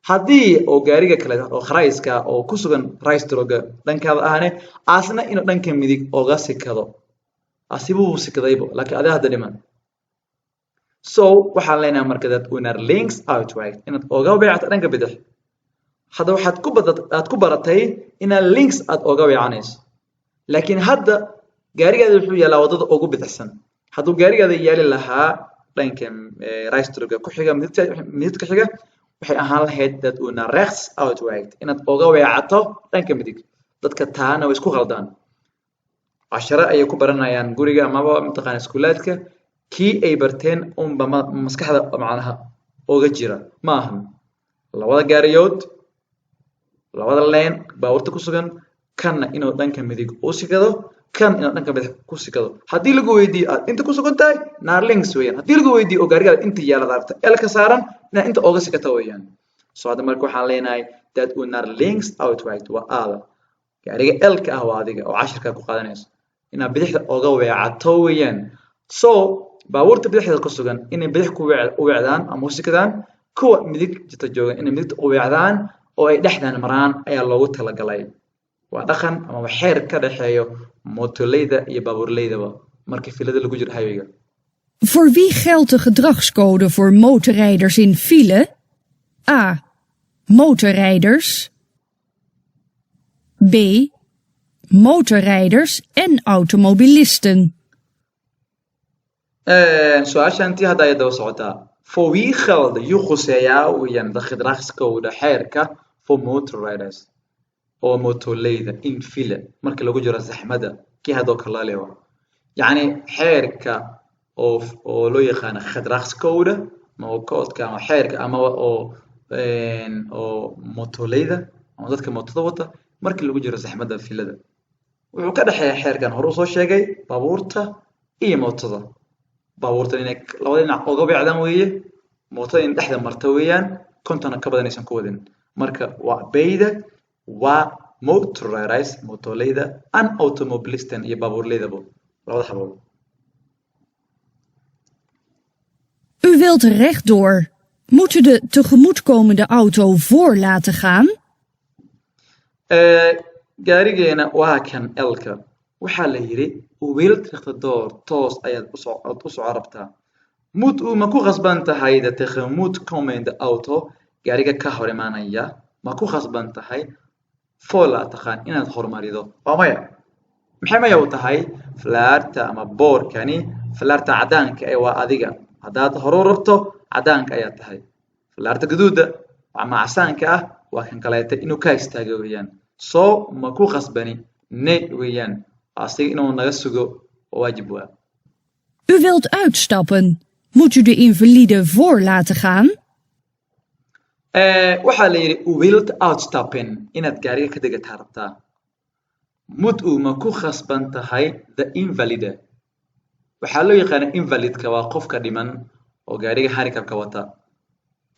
haddii oo gaariga kale oo kharayska oo ku sugan right stroke dhankaada ahane aasna inuu dhanka midig oga sikado asibuu sikadaybo laakiin adiga hadda dhiman so waxaan leenahay marka dad unar links outward inaad oga weecato dhanka bidix hadda waxaad ku baratay inaad links aad oga weecanayso laakiin hadda gaarigaada wuxuu yaalaa wadada ugu bidixsan hadduu gaarigaada yaali lahaa dhanka right stroke ku xiga midka xiga waxay ahaan lahayd dad una rechts outward inaad oga weecato dhanka midig dadka taana way isku qaldaan cashara ayay ku baranayaan guriga amaba imtixaan iskuulaadka kii ay barteen unba maskaxda macnaha oga jira ma ahan labada gaariyood labada leen baawarta ku sugan kana inuu dhanka midig u sikado kan inuu dhanka bidix ku sikado haddii lagu weydiiyo aad inta ku sugan tahay naar links weeyaan haddii lagu weydiiyo oo gaarigaada inta yaala aragta elka saaran inaad inta oga sikata weeyaan so hadda marka waxaan leenahay dad u naar links outward waa aada gaariga elka ah waa adiga oo cashirka ku qaadanayso inaad bidixda oga weecato weeyaan so baawarta bidixda ku sugan inay bidix ku weecdaan ama u sikadaan kuwa midig jita joogan inay midigta u weecdaan oo ay dhexdan maraan ayaa loogu talagalay waa dhaqan ama waxeer ka dhaxeeyo mootoleyda iyo baabuurleydaba markii filada lagu jiro highwayga. Voor wie geldt de gedragscode voor motorrijders in file? A. Motorrijders. B. Motorrijders en automobilisten. su-aashantii hadda ay daba socotaa For wie gelden Yugoslavië weeyaan de gedragscode xeerka for motor riders oo motorleyda in file marka lagu jiro zaxmada kii hadoo kala leeyo yani xeerka oo loo yaqaan gedragscode ma oo koodka ama xeerka ama oo motorleyda ama dadka mootada wata marka lagu jiro zaxmada filada wuxuu ka dhaxeeyaa xeerkan hore soo sheegay baabuurta iyo mootada baabuurta inay labada dhinac uga beecdaan weeye mootada in dhexda marta weeyaan kontona ka badanaysan ku wadin marka waa bayda waa motorized motorleyda an automobilisten iyo baabuurleydaba labada xabood. U wilt rechtdoor. Moet u de tegemoetkomende auto voor laten gaan? gaarigeena waa kan elka waxaa la yiri u wilt rechtdoor toos ayaad u soo rabtaa mud ma ku khasban tahay de tegemoetkomende auto gaariga ka hor imaanaya ma ku khasban tahay fola taqaan inaad hormarido waa maya maxay maya u tahay flaarta ama boorkani flaarta cadaanka ee waa adiga hadaad hore rabto cadaanka ayaa tahay flaarta gaduuda ama casaanka ah waa kan kaleeta inuu ka istaago weeyaan soo ma ku khasbani ne weeyaan asiga inuu naga sugo waajib waa. U wilt uitstappen. Moet u de invalide voor laten gaan? waxaa la yiri u wilt outstappen inaad gaariga ka degataa rabtaa mud ma ku khasban tahay the invalide waxaa loo yaqaanaa invalidka waa qofka dhiman oo gaariga handicapka wata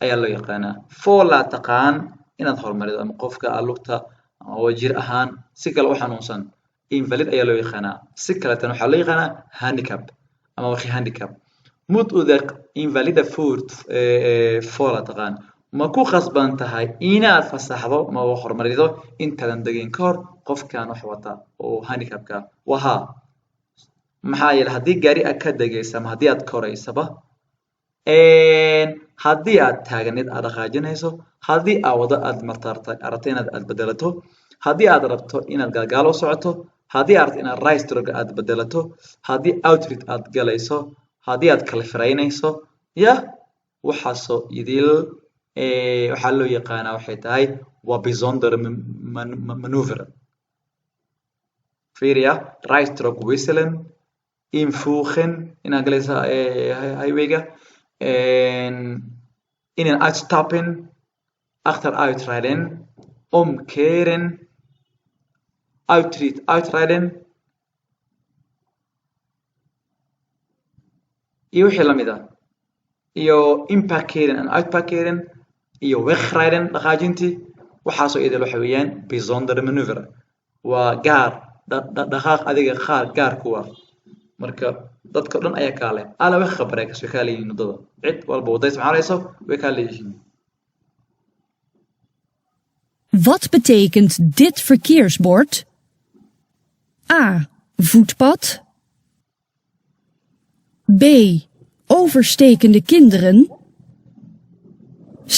ayaa loo yaqaanaa for la taqaan inaad hormarido ama qofka lugta ama wajir ahaan si kale u xanuunsan invalid ayaa loo yaqaanaa si kale tan waxaa loo yaqaanaa handicap ama wixii handicap mud the invalide for la taqaan ma ku khasban tahay inaad fasaxdo ma hormarido intaadan degin ka hor qofkan wax wata oo handicapka waha maxaa yeelay haddii gaari aad ka degaysa ama haddii aad koraysaba haddii aad taaganid aad dhaqaajinayso haddii aad wado aad martartay aragto inaad bedelato haddii aad rabto inaad galgaalo socoto haddii aad rabto inaad right stroke aad bedelato haddii outreach aad galayso haddii aad kala firaynayso ya waxaasoo idil waxaa loo yaqaanaa waxay tahay waa besonder maneuver fiiriya right stroke whistle infugen inaan galaysa highwayga inaan uitstappen achter uitrijden omkeren uitrijden iyo wixii lamid ah iyo inparkeren en uitparkeren iyo wegrijden dhaqaajintii waxaasoo idil waxa weeyaan besonder maneuver waa gaar dhaqaaq adiga gaar kuwa marka dadka dhan ayaa kaale ala wax khabaray ka soo kaaleeyeen wadada cid walba waday isticmaalayso way kaaleeyeen. Wat betekent dit verkeersbord? A. Voetpad. B. Overstekende kinderen.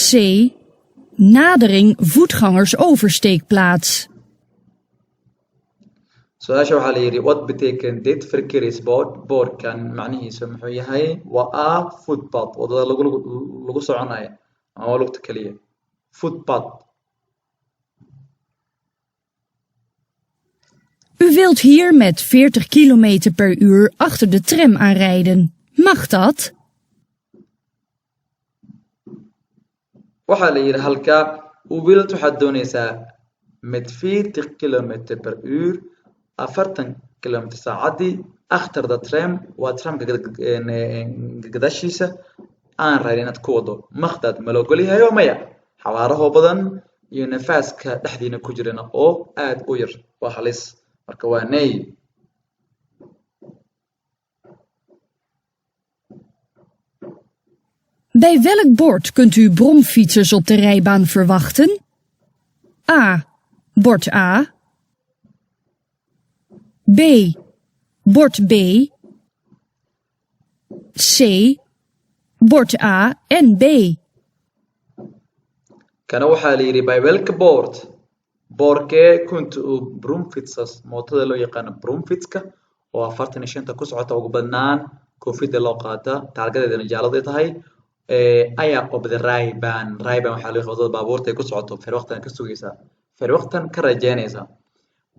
C. Nadering voetgangersoversteekplaats. su-aasha waxaa la yidhi what betekent dit verkeersbord boorkan macnihiisu muxuu yahay waa a footpath wadada lagu soconayo ama waa lugta keliya footpath. U wilt hier met 40 km per uur achter de tram aanrijden. Mag dat? waxaa la yidhi halka u wilt waxaad doonaysaa met 40 km per uur 40 km saacadii akhtar da tram waa tramka gadaashiisa aan raadin inaad ku wado maqdad ma la ogol yahay oo maya xawaaraho badan iyo nafaaska dhexdiina ku jirana oo aad u yar waa halis marka waa nay. Bij welk bord kunt u bromfietsers op de rijbaan verwachten? A. Bord A. B. Bord B. C. Bord A en B. kana waxaa la yidhi by welke boord boorkee kunt u bromfietsers mootada loo yaqaano bromfietska oo 45 ku socota ugu badnaan koofida loo qaata taargadeedana jaalada tahay ayaa of the Ray-Ban waxaa laga wadaa baabuurta ay ku socoto Ferwaqtan ka sugaysa Ferwaqtan ka rajaynaysa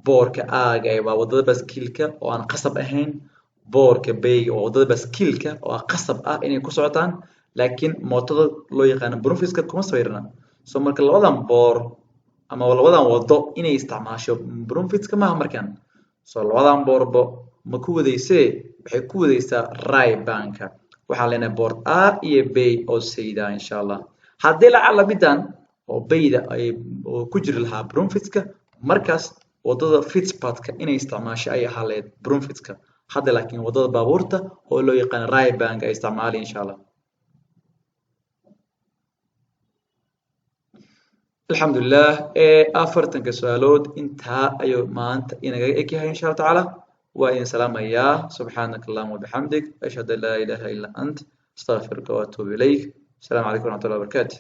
boorka aaga waa wadada baskiilka oo aan qasab ahayn boorka bay oo wadada baskiilka oo qasab ah inay ku socotaan laakiin mootada loo yaqaan Brunfiska kuma sawirna soo marka labadan boor ama labadan wado inay isticmaasho Brunfiska ma markan soo labadan boorbo ma ku wadaysay waxay ku wadaysaa Ray-Banka waxaan leenahay board A iyo B oo sayda insha Allah haddii la calaamidan oo bayda ay ku jiri lahaa Brunfiska markaas wadada Fitzpathka inay isticmaasho ay haleed Brunfiska hadda laakiin wadada baabuurta oo loo yaqaan Ray-Bank ay isticmaali insha Allah alxamdulillah afartanka su'aalood intaa ayuu maanta inaga egyahay insha Allah tacaala وإن سلام يا سبحانك اللهم وبحمدك أشهد أن لا إله إلا أنت أستغفرك وأتوب إليك السلام عليكم ورحمة الله وبركاته